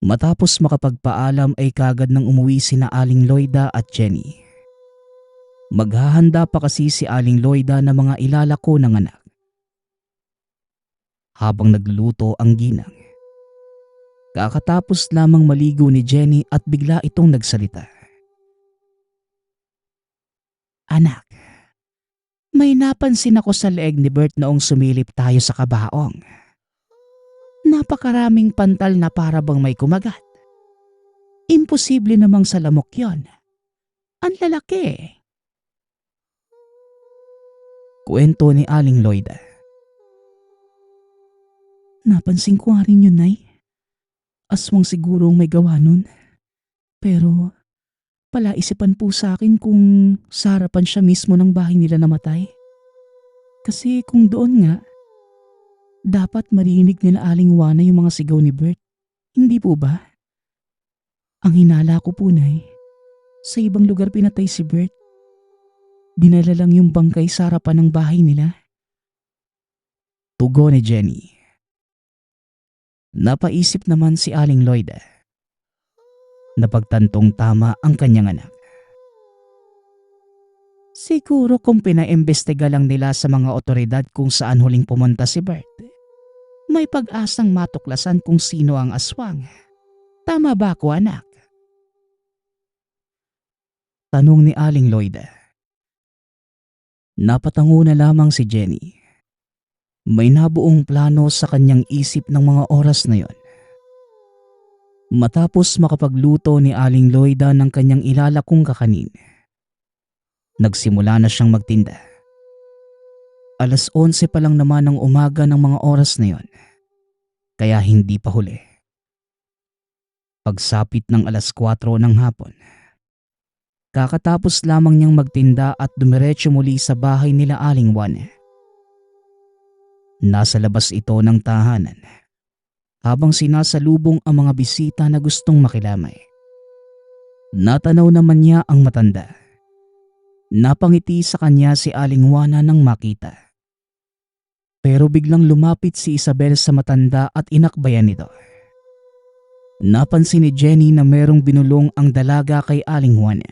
Matapos makapagpaalam ay kagad nang umuwi sina Aling Loida at Jenny. Maghahanda pa kasi si Aling Loida ng mga ilalako ng anak. Habang nagluluto ang ginang, kakatapos lamang maligo ni Jenny at bigla itong nagsalita. Anak, may napansin ako sa leeg ni Bert noong sumilip tayo sa kabaong. Napakaraming pantal na para bang may kumagat. Imposible namang sa lamok yon. Ang lalaki. Kwento ni Aling Loida. Napansin ko nga rin yun, Nay. Aswang siguro ang may gawa nun. Pero palaisipan po sa akin kung sa harapan siya mismo ng bahay nila namatay. Kasi kung doon nga, Dapat marinig nila Aling Juana yung mga sigaw ni Bert. Hindi po ba? Ang hinala ko po, Nay, sa ibang lugar pinatay si Bert. Dinala lang yung bangkay sa harapan ng bahay nila. Tugon ni Jenny. Napaisip naman si Aling Lloyda. Napagtantong tama ang kanyang anak. Siguro kung pinaimbestiga lang nila sa mga otoridad kung saan huling pumunta si Bert, may pag-asang matuklasan kung sino ang aswang. Tama ba ako, anak? Tanong ni Aling Lloyda. Napatango na lamang si Jenny. May nabuong plano sa kanyang isip ng mga oras na yon. Matapos makapagluto ni Aling Lloyda ng kanyang ilalakong kakanin, nagsimula na siyang magtinda. 11:00 pa lang naman ng umaga ng mga oras na yon, kaya hindi pa huli. Pagsapit ng 4:00 ng hapon, kakatapos lamang niyang magtinda at dumiretso muli sa bahay nila Aling Juana. Nasa labas ito ng tahanan habang sinasalubong ang mga bisita na gustong makilamay. Natanaw naman niya ang matanda. Napangiti sa kanya si Aling Juana nang makita. Pero biglang lumapit si Isabel sa matanda at inakbayan nito. Napansin ni Jenny na merong binulong ang dalaga kay Aling Juana.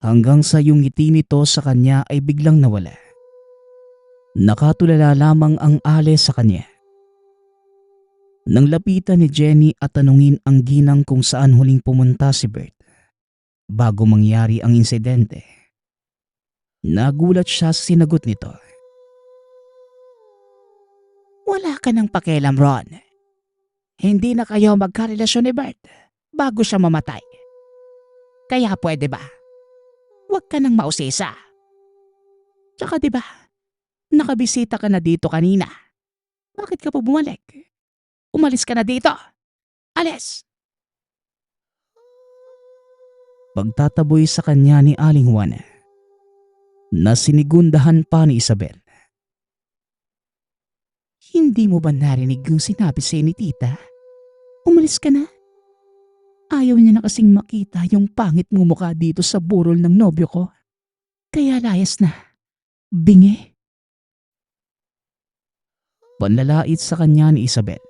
Hanggang sa yung ngiti nito sa kanya ay biglang nawala. Nakatulala lamang ang ale sa kanya. Nang lapitan ni Jenny at tanungin ang ginang kung saan huling pumunta si Bert bago mangyari ang insidente, nagulat siya sa sinagot nito. Wala ka ng pakialam, Ron. Hindi na kayo magkarelasyon ni Bert bago siya mamatay. Kaya pwede ba? Huwag ka nang mausisa. Tsaka di ba, nakabisita ka na dito kanina. Bakit ka pa bumalik? Umalis ka na dito. Alis! Pagtataboy sa kanya ni Aling Juana, na sinigundahan pa ni Isabel. Hindi mo ba narinig yung sinabi sa'yo ni tita? Umalis ka na. Ayaw niya na kasing makita yung pangit mo mukha dito sa burol ng nobyo ko. Kaya layas na. Bingi. Panlalait sa kanya ni Isabel.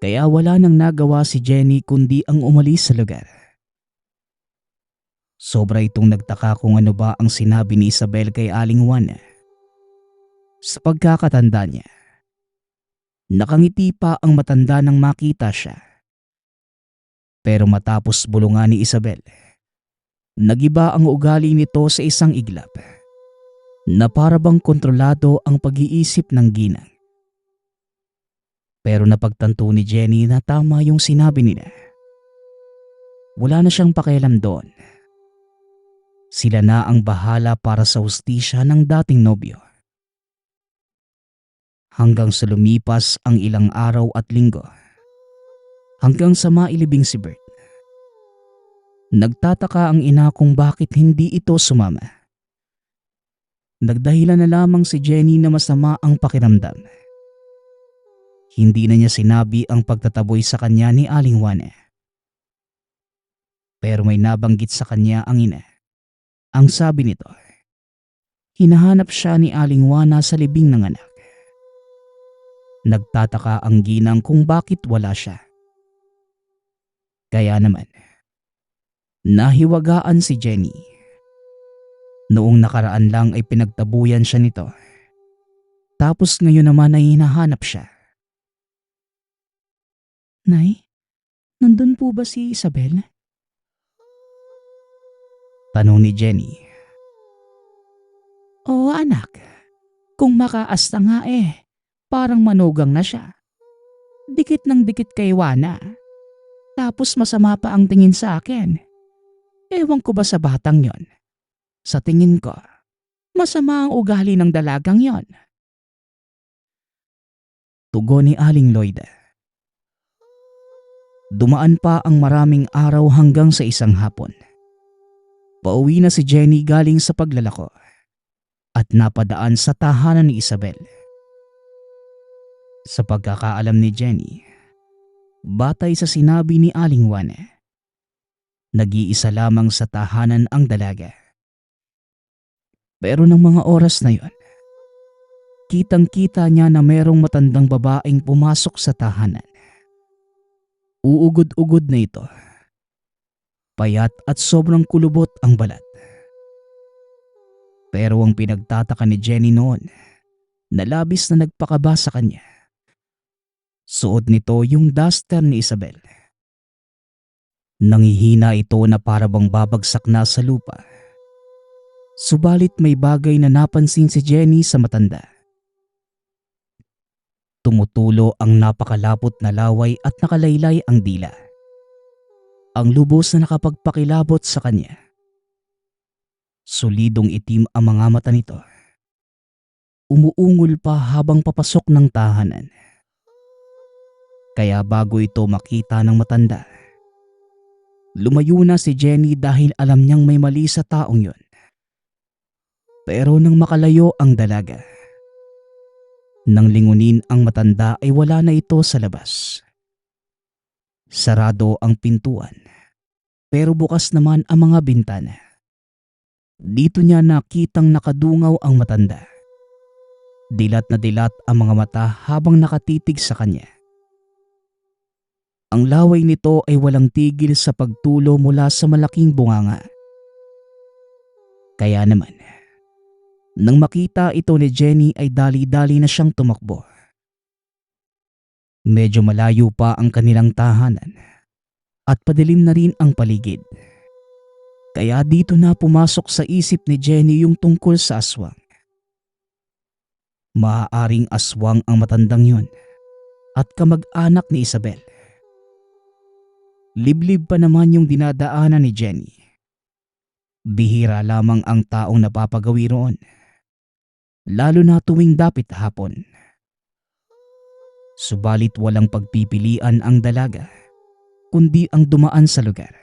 Kaya wala nang nagawa si Jenny kundi ang umalis sa lugar. Sobra itong nagtaka kung ano ba ang sinabi ni Isabel kay Aling Juana. Sa pagkakatanda niya, nakangiti pa ang matanda nang makita siya. Pero matapos bulungan ni Isabel, nagiba ang ugali nito sa isang iglap na para bang kontrolado ang pag-iisip ng ginang. Pero napagtanto ni Jenny na tama yung sinabi nila. Wala na siyang pakialam doon. Sila na ang bahala para sa hustisya ng dating nobyo. Hanggang sa lumipas ang ilang araw at linggo, hanggang sa mailibing si Bert. Nagtataka ang ina kung bakit hindi ito sumama. Nagdahilan na lamang si Jenny na masama ang pakiramdam. Hindi na niya sinabi ang pagtataboy sa kanya ni Aling Juana. Pero may nabanggit sa kanya ang ina. Ang sabi nito, hinahanap siya ni Aling Juana sa libing ng anak. Nagtataka ang ginang kung bakit wala siya. Kaya naman, nahiwagaan si Jenny. Noong nakaraan lang ay pinagtabuyan siya nito. Tapos ngayon naman ay hinahanap siya. Nay, nandun po ba si Isabel? Tanong ni Jenny. Oo, anak. Kung makaasta nga parang manugang na siya. Dikit ng dikit kay Juana. Tapos masama pa ang tingin sa akin. Ewan ko ba sa batang yon? Sa tingin ko, masama ang ugali ng dalagang yon. Tugon ni Aling Lloyda. Dumaan pa ang maraming araw hanggang sa isang hapon. Pauwi na si Jenny galing sa paglalako. at napadaan sa tahanan ni Isabel. Sa pagkakaalam ni Jenny, batay sa sinabi ni Aling Juana, nag-iisa lamang sa tahanan ang dalaga. Pero ng mga oras na yon, kitang-kita niya na merong matandang babaeng pumasok sa tahanan. Uugod-ugod na ito. Payat at sobrang kulubot ang balat. Pero ang pinagtataka ni Jenny noon, na labis na nagpakaba sa kanya, suot nito yung duster ni Isabel. Nangihina ito na para bang babagsak na sa lupa. Subalit may bagay na napansin si Jenny sa matanda. Tumutulo ang napakalapot na laway at nakalaylay ang dila. Ang lubos na nakapagpakilabot sa kanya. Solidong itim ang mga mata nito. Umuungol pa habang papasok ng tahanan. Kaya bago ito makita ng matanda, lumayo na si Jenny dahil alam niyang may mali sa taong yon. Pero nang makalayo ang dalaga, nang lingunin ang matanda ay wala na ito sa labas. Sarado ang pintuan, pero bukas naman ang mga bintana. Dito niya nakitang nakadungaw ang matanda. Dilat na dilat ang mga mata habang nakatitig sa kanya. Ang laway nito ay walang tigil sa pagtulo mula sa malaking bunganga. Kaya naman, nang makita ito ni Jenny ay dali-dali na siyang tumakbo. Medyo malayo pa ang kanilang tahanan at padilim na rin ang paligid. Kaya dito na pumasok sa isip ni Jenny yung tungkol sa aswang. Maaaring aswang ang matandang yun at kamag-anak ni Isabel. Liblib pa naman yung dinadaanan ni Jenny. Bihira lamang ang taong napapagawi roon, lalo na tuwing dapit hapon. Subalit walang pagpipilian ang dalaga, kundi ang dumaan sa lugar.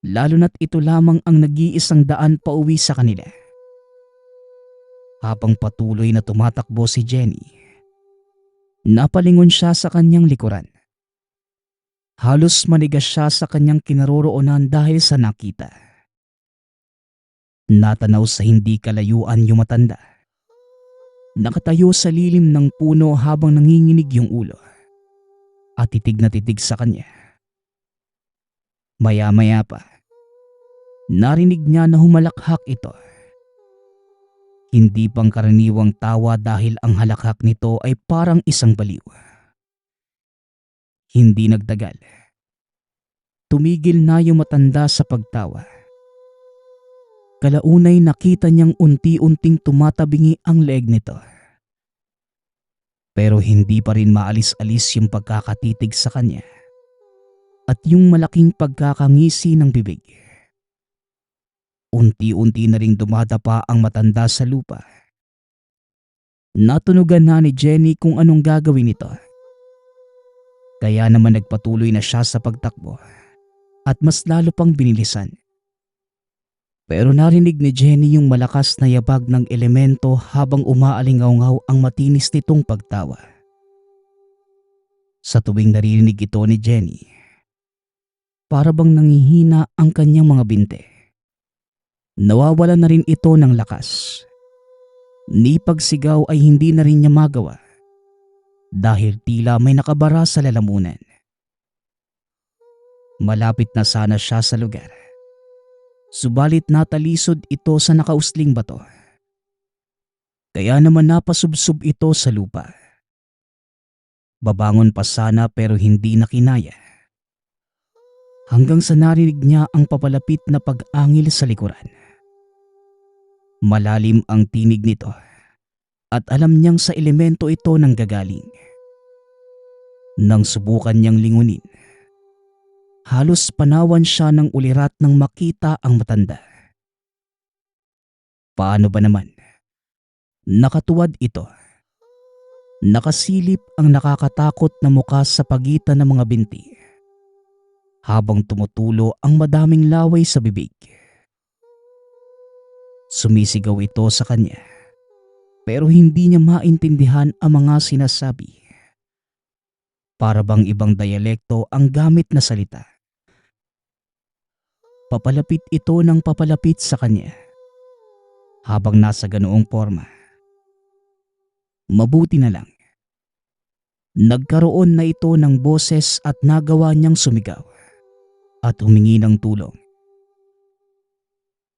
Lalo na't ito lamang ang nag-iisang daan pauwi sa kanila. Habang patuloy na tumatakbo si Jenny, napalingon siya sa kanyang likuran. Halos manigas siya sa kanyang kinaroroonan dahil sa nakita. Natanaw sa hindi kalayuan yung matanda. Nakatayo sa lilim ng puno habang nanginginig yung ulo at titig na titig sa kanya. Maya-maya pa, narinig niya na humalakhak ito. Hindi pangkaraniwang tawa dahil ang halakhak nito ay parang isang baliw. Hindi nagtagal. Tumigil na yung matanda sa pagtawa. Kalaunay nakita niyang unti-unting tumatabingi ang leeg nito. Pero hindi pa rin maalis-alis yung pagkakatitig sa kanya at yung malaking pagkakangisi ng bibig. Unti-unti na ring dumadapa ang matanda sa lupa. Natunugan na ni Jenny kung anong gagawin nito. Kaya naman nagpatuloy na siya sa pagtakbo at mas lalo pang binilisan. Pero narinig ni Jenny yung malakas na yabag ng elemento habang umaalingaw-ngaw ang matinis nitong pagtawa. Sa tuwing narinig ito ni Jenny, para bang nangihina ang kanyang mga binte. Nawawala na rin ito ng lakas. Ni pagsigaw ay hindi na rin niya magawa dahil tila may nakabara sa lalamunan. Malapit na sana siya sa lugar. Subalit natalisod ito sa nakausling bato. Kaya naman napasubsob ito sa lupa. Babangon pa sana pero hindi na kinaya. Hanggang sa narinig niya ang papalapit na pag-angil sa likuran. Malalim ang tinig nito at alam niyang sa elemento ito nang gagaling. Nang subukan niyang lingunin, halos panawan siya ng ulirat nang makita ang matanda. Paano ba naman? Nakatuwad ito. Nakasilip ang nakakatakot na muka sa pagitan ng mga binti habang tumutulo ang madaming laway sa bibig. Sumisigaw ito sa kanya pero hindi niya maintindihan ang mga sinasabi. Para bang ibang dialekto ang gamit na salita. Papalapit ito ng papalapit sa kanya habang nasa ganoong forma. Mabuti na lang. Nagkaroon na ito ng boses at nagawa niyang sumigaw at humingi ng tulong.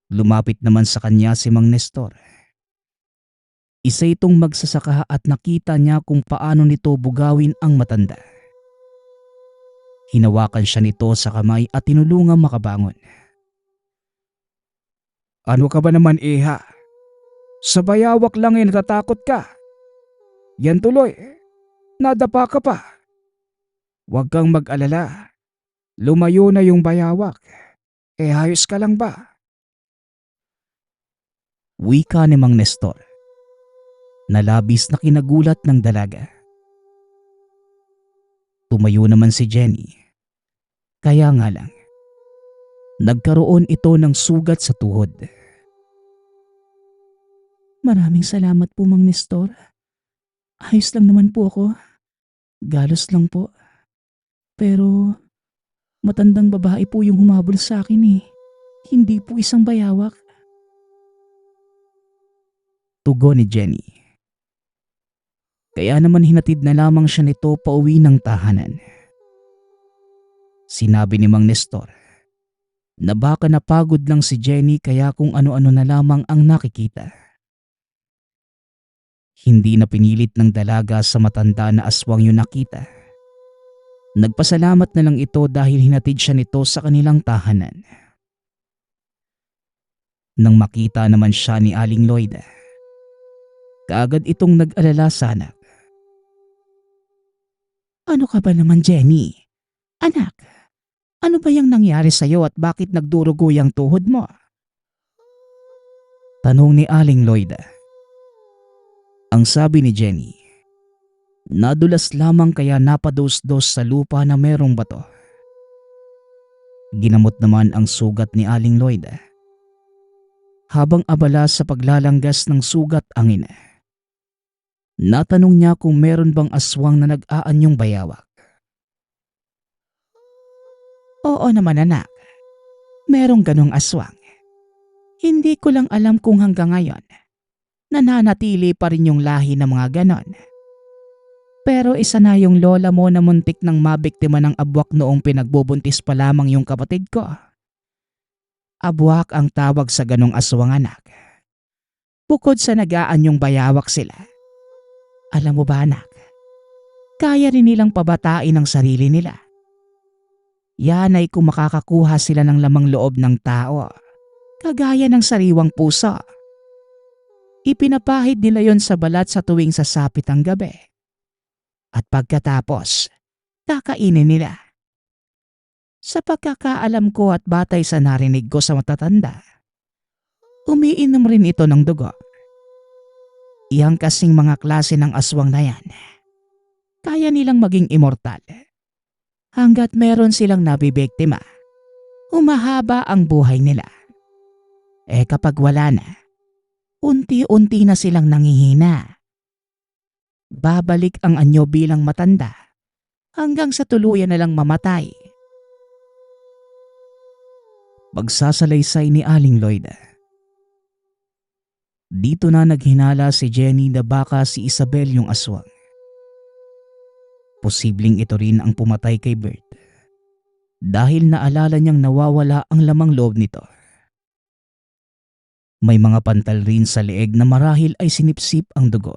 Lumapit naman sa kanya si Mang Nestor. Isa itong magsasaka at nakita niya kung paano nito bugawin ang matanda. Hinawakan siya nito sa kamay at tinulungang makabangon. Ano ka ba naman, iha? Sa bayawak lang natatakot ka. Yan tuloy, nadapa ka pa. Huwag kang mag-alala. Lumayo na yung bayawak. Ayos ka lang ba? Wika ni Mang Nestor na labis na kinagulat ng dalaga. Tumayo naman si Jenny. Kaya nga lang, nagkaroon ito ng sugat sa tuhod. Maraming salamat po, Mang Nestor. Ayos lang naman po ako. Galos lang po. Pero matandang babae po yung humabol sa akin eh. Hindi po isang bayawak. Tugon ni Jenny. Kaya naman hinatid na lamang siya nito pauwi ng tahanan. Sinabi ni Mang Nestor na baka napagod lang si Jenny kaya kung ano-ano na lamang ang nakikita. Hindi na pinilit ng dalaga sa matanda na aswang yung nakita. Nagpasalamat na lang ito dahil hinatid siya nito sa kanilang tahanan. Nang makita naman siya ni Aling Loida, kaagad itong nag-alala sa anak. Ano ka ba naman, Jenny? Anak, ano ba yung nangyari sa'yo at bakit nagdurugo yung tuhod mo? Tanong ni Aling Loida. Ang sabi ni Jenny, nadulas lamang kaya napados-dos sa lupa na merong bato. Ginamot naman ang sugat ni Aling Loida. Habang abala sa paglalanggas ng sugat ang ina, natanong niya kung meron bang aswang na nag-aanyong bayawak. Oo naman, anak. Merong ganong aswang. Hindi ko lang alam kung hanggang ngayon nananatili pa rin yung lahi ng mga ganon. Pero isa na yung lola mo na muntik nang mabiktima ng abwak noong pinagbubuntis pa lamang yung kapatid ko. Abwak ang tawag sa ganong aswang, anak. Bukod sa nag-aanyong bayawak sila, alam mo ba, anak, kaya rin nilang pabatain ang sarili nila. Yan ay kung makakakuha sila ng lamang loob ng tao, kagaya ng sariwang puso. Ipinapahid nila yon sa balat sa tuwing sasapit ang gabi. At pagkatapos, kakainin nila. Sa pagkakaalam ko at batay sa narinig ko sa matatanda, umiinom rin ito ng dugo. Iyang kasing mga klase ng aswang na yan, kaya nilang maging immortal. Hanggat meron silang nabibiktima, humahaba ang buhay nila. Kapag wala na, unti-unti na silang nangihina. Babalik ang anyo bilang matanda hanggang sa tuluyan na lang mamatay. Pagsasalaysay ni Aling Loida. Dito na naghinala si Jenny na baka si Isabel yung aswang. Posibleng ito rin ang pumatay kay Bert dahil naalala niyang nawawala ang lamang loob nito. May mga pantal rin sa leeg na marahil ay sinipsip ang dugo.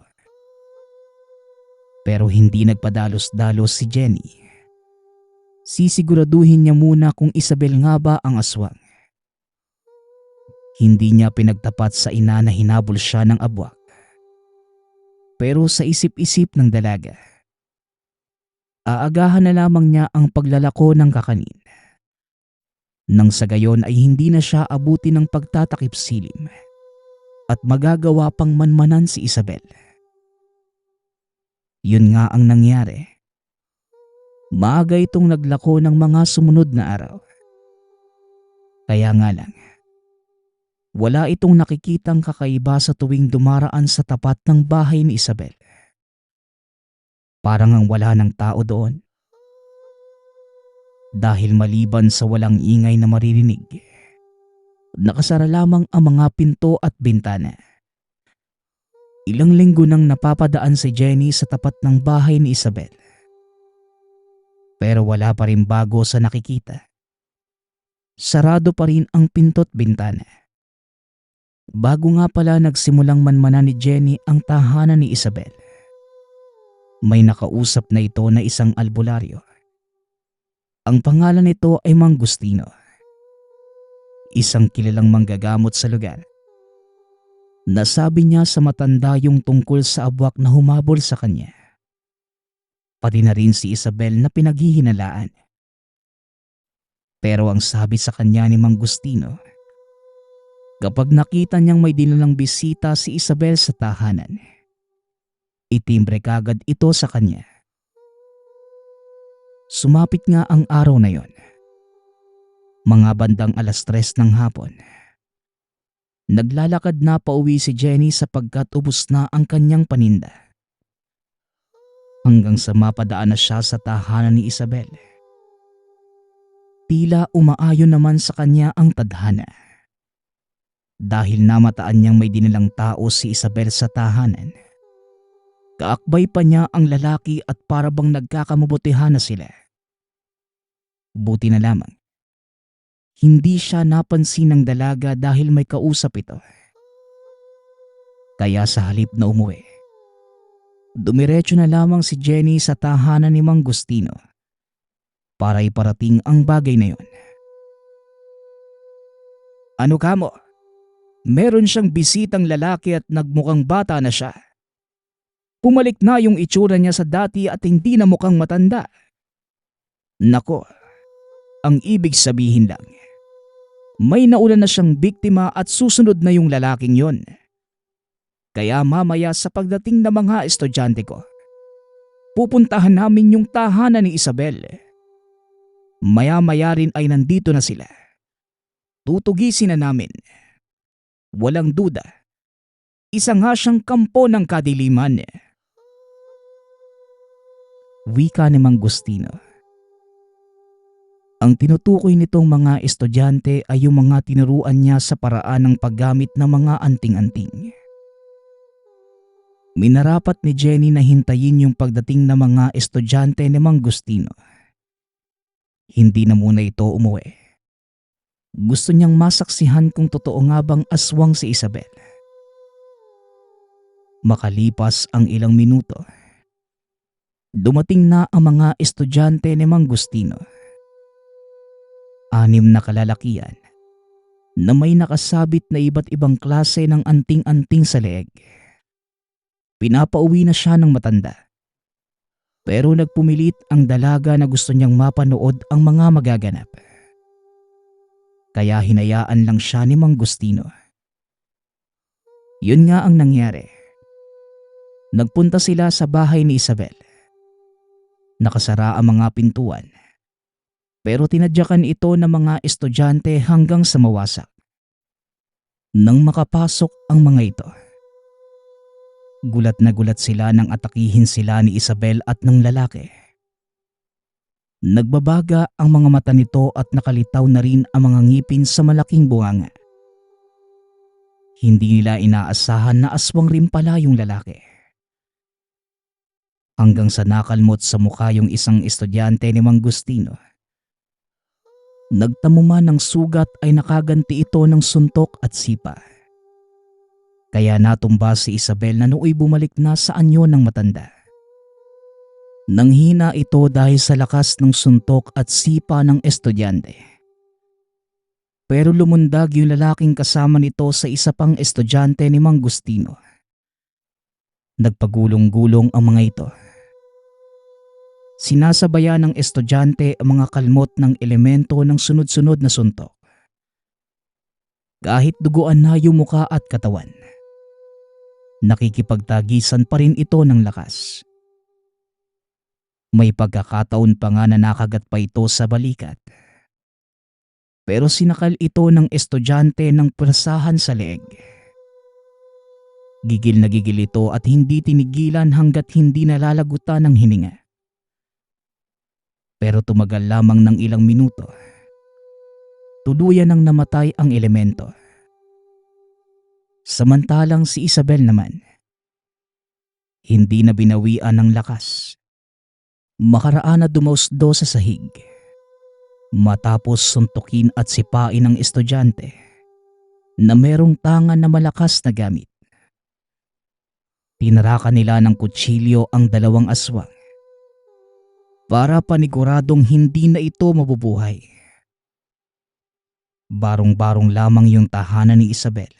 Pero hindi nagpadalos-dalos si Jenny. Sisiguraduhin niya muna kung Isabel nga ba ang aswang. Hindi niya pinagtapat sa ina na hinabol siya ng abwak. Pero sa isip-isip ng dalaga, aagahan na lamang niya ang paglalako ng kakanin. Nang sa gayon ay hindi na siya abuti ng pagtatakip silim at magagawa pang manmanan si Isabel. Yun nga ang nangyari. Maaga itong naglako ng mga sumunod na araw. Kaya nga lang, Wala itong nakikitang kakaiba sa tuwing dumaraan sa tapat ng bahay ni Isabel. Parang ang wala ng tao doon. Dahil maliban sa walang ingay na maririnig, nakasara lamang ang mga pinto at bintana. Ilang linggo nang napapadaan si Jenny sa tapat ng bahay ni Isabel. Pero wala pa rin bago sa nakikita. Sarado pa rin ang pinto't bintana. Bago nga pala nagsimulang manmanan ni Jenny ang tahanan ni Isabel, may nakausap na ito na isang albularyo. Ang pangalan nito ay Mang Gustino, isang kilalang manggagamot sa lugar. Nasabi niya sa matanda yung tungkol sa abwak na humabol sa kanya. Pati na rin si Isabel na pinaghihinalaan. Pero ang sabi sa kanya ni Mang Gustino, kapag nakita niyang may dinalang bisita si Isabel sa tahanan, itimbre kagad ito sa kanya. Sumapit nga ang araw na yon. Mga bandang 3:00 ng hapon. Naglalakad na pauwi si Jenny sapagkat ubos na ang kanyang paninda. Hanggang sa mapadaan na siya sa tahanan ni Isabel. Tila umaayon naman sa kanya ang tadhana. Dahil namataan niyang may dinalang tao si Isabel sa tahanan. Kaakbay pa niya ang lalaki at parabang nagkakamabutihan na sila. Buti na lamang, hindi siya napansin ng dalaga dahil may kausap ito. Kaya sa halip na umuwi, dumiretso na lamang si Jenny sa tahanan ni Mang Gustino para iparating ang bagay na yon. Ano ka mo? Meron siyang bisitang lalaki at nagmukhang bata na siya. Pumalik na yung itsura niya sa dati at hindi na mukhang matanda. Nako, ang ibig sabihin lang, may nauna na siyang biktima at susunod na yung lalaking yon. Kaya mamaya sa pagdating ng mga estudyante ko, pupuntahan namin yung tahanan ni Isabel. Maya-maya rin ay nandito na sila. Tutugisin na namin. Walang duda, isa nga siyang kampo ng kadiliman. Wika ni Mang Gustino. Ang tinutukoy nitong mga estudyante ay yung mga tinuruan niya sa paraan ng paggamit ng mga anting-anting. Minarapat ni Jenny na hintayin yung pagdating ng mga estudyante ni Mang Gustino. Hindi na muna ito umuwi. Gusto niyang masaksihan kung totoo nga bang aswang si Isabel. Makalipas ang ilang minuto, dumating na ang mga estudyante ni Mang Gustino. 6 na kalalakian na may nakasabit na iba't ibang klase ng anting-anting sa leeg. Pinapauwi na siya ng matanda. Pero nagpumilit ang dalaga na gusto niyang mapanood ang mga magaganap. Kaya hinayaan lang siya ni Mang Gustino. Yun nga ang nangyari. Nagpunta sila sa bahay ni Isabel. Nakasara ang mga pintuan. Pero tinadyakan ito ng mga estudyante hanggang sa mawasak. Nang makapasok ang mga ito, gulat na gulat sila nang atakihin sila ni Isabel at ng lalaki. Nagbabaga ang mga mata nito at nakalitaw na rin ang mga ngipin sa malaking bunganga. Hindi nila inaasahan na aswang rin pala yung lalaki. Hanggang sa nakalmot sa mukha yung isang estudyante ni Mang Gustino. Nagtamo man ng sugat ay nakaganti ito ng suntok at sipa. Kaya natumba si Isabel na nooy bumalik na sa anyo ng matanda. Nanghina ito dahil sa lakas ng suntok at sipa ng estudyante. Pero lumundag yung lalaking kasama nito sa isa pang estudyante ni Mang Gustino. Nagpagulong-gulong ang mga ito. Sinasabayan ng estudyante ang mga kalmot ng elemento ng sunod-sunod na suntok. Kahit duguan na yung muka at katawan, nakikipagtagisan pa rin ito ng lakas. May pagkakataon pa nga na nakagat pa ito sa balikat. pero sinakal ito ng estudyante ng pwersahan sa leeg. Gigil na gigil ito at hindi tinigilan hanggat hindi nalalagutan ng hininga. Pero tumagal lamang ng ilang minuto. Tuluyan nang namatay ang elemento. Samantalang si Isabel naman, hindi na binawian ng lakas. Makaraan na dumausdo sa sahig. Matapos suntukin at sipain ng estudyante na merong tangan na malakas na gamit. Tinarakan nila ng kutsilyo ang dalawang aswang para paniguradong hindi na ito mabubuhay. Barong-barong lamang yung tahanan ni Isabel.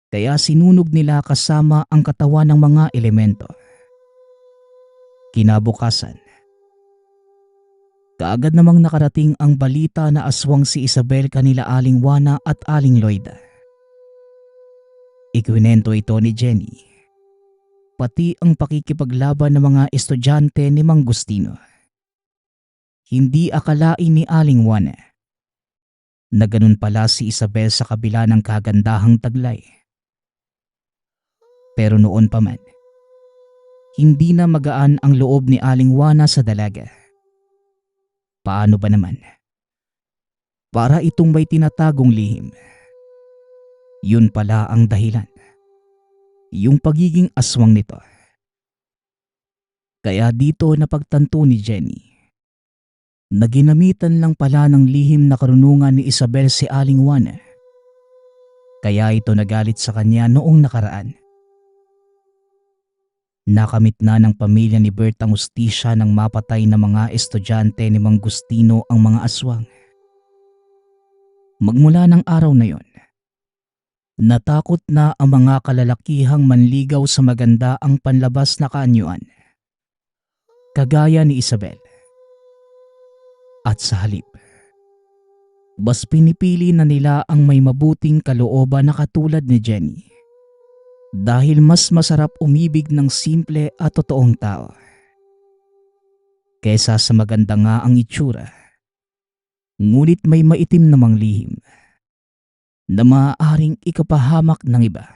Kaya sinunog nila kasama ang katawan ng mga elemento. Kinabukasan, kaagad namang nakarating ang balita na aswang si Isabel kanila Aling Juana at Aling Loida. Ikwinento ito ni Jenny, pati ang pakikipaglaban ng mga estudyante ni Mang Gustino. Hindi akalain ni Aling Juana na ganun pala si Isabel sa kabila ng kagandahang taglay. Pero noon pa man, hindi na magaan ang loob ni Aling Juana sa dalaga. Paano ba naman? Para itong may tinatagong lihim. Yun pala ang dahilan. Yung pagiging aswang nito. Kaya dito napagtanto ni Jenny na ginamitan lang pala ng lihim na karunungan ni Isabel si Aling Juana. Kaya ito nagalit sa kanya noong nakaraan. Nakamit na ng pamilya ni Bert ang ustisya ng mapatay na mga estudyante ni Mang Gustino ang mga aswang. Magmula ng araw na yon, natakot na ang mga kalalakihang manligaw sa maganda ang panlabas na kaanyuan, kagaya ni Isabel. At sa halip, mas pinipili na nila ang may mabuting kalooban na katulad ni Jenny. Dahil mas masarap umibig ng simple at totoong tao kaysa sa maganda nga ang itsura, ngunit may maitim namang lihim na maaaring ikapahamak ng iba.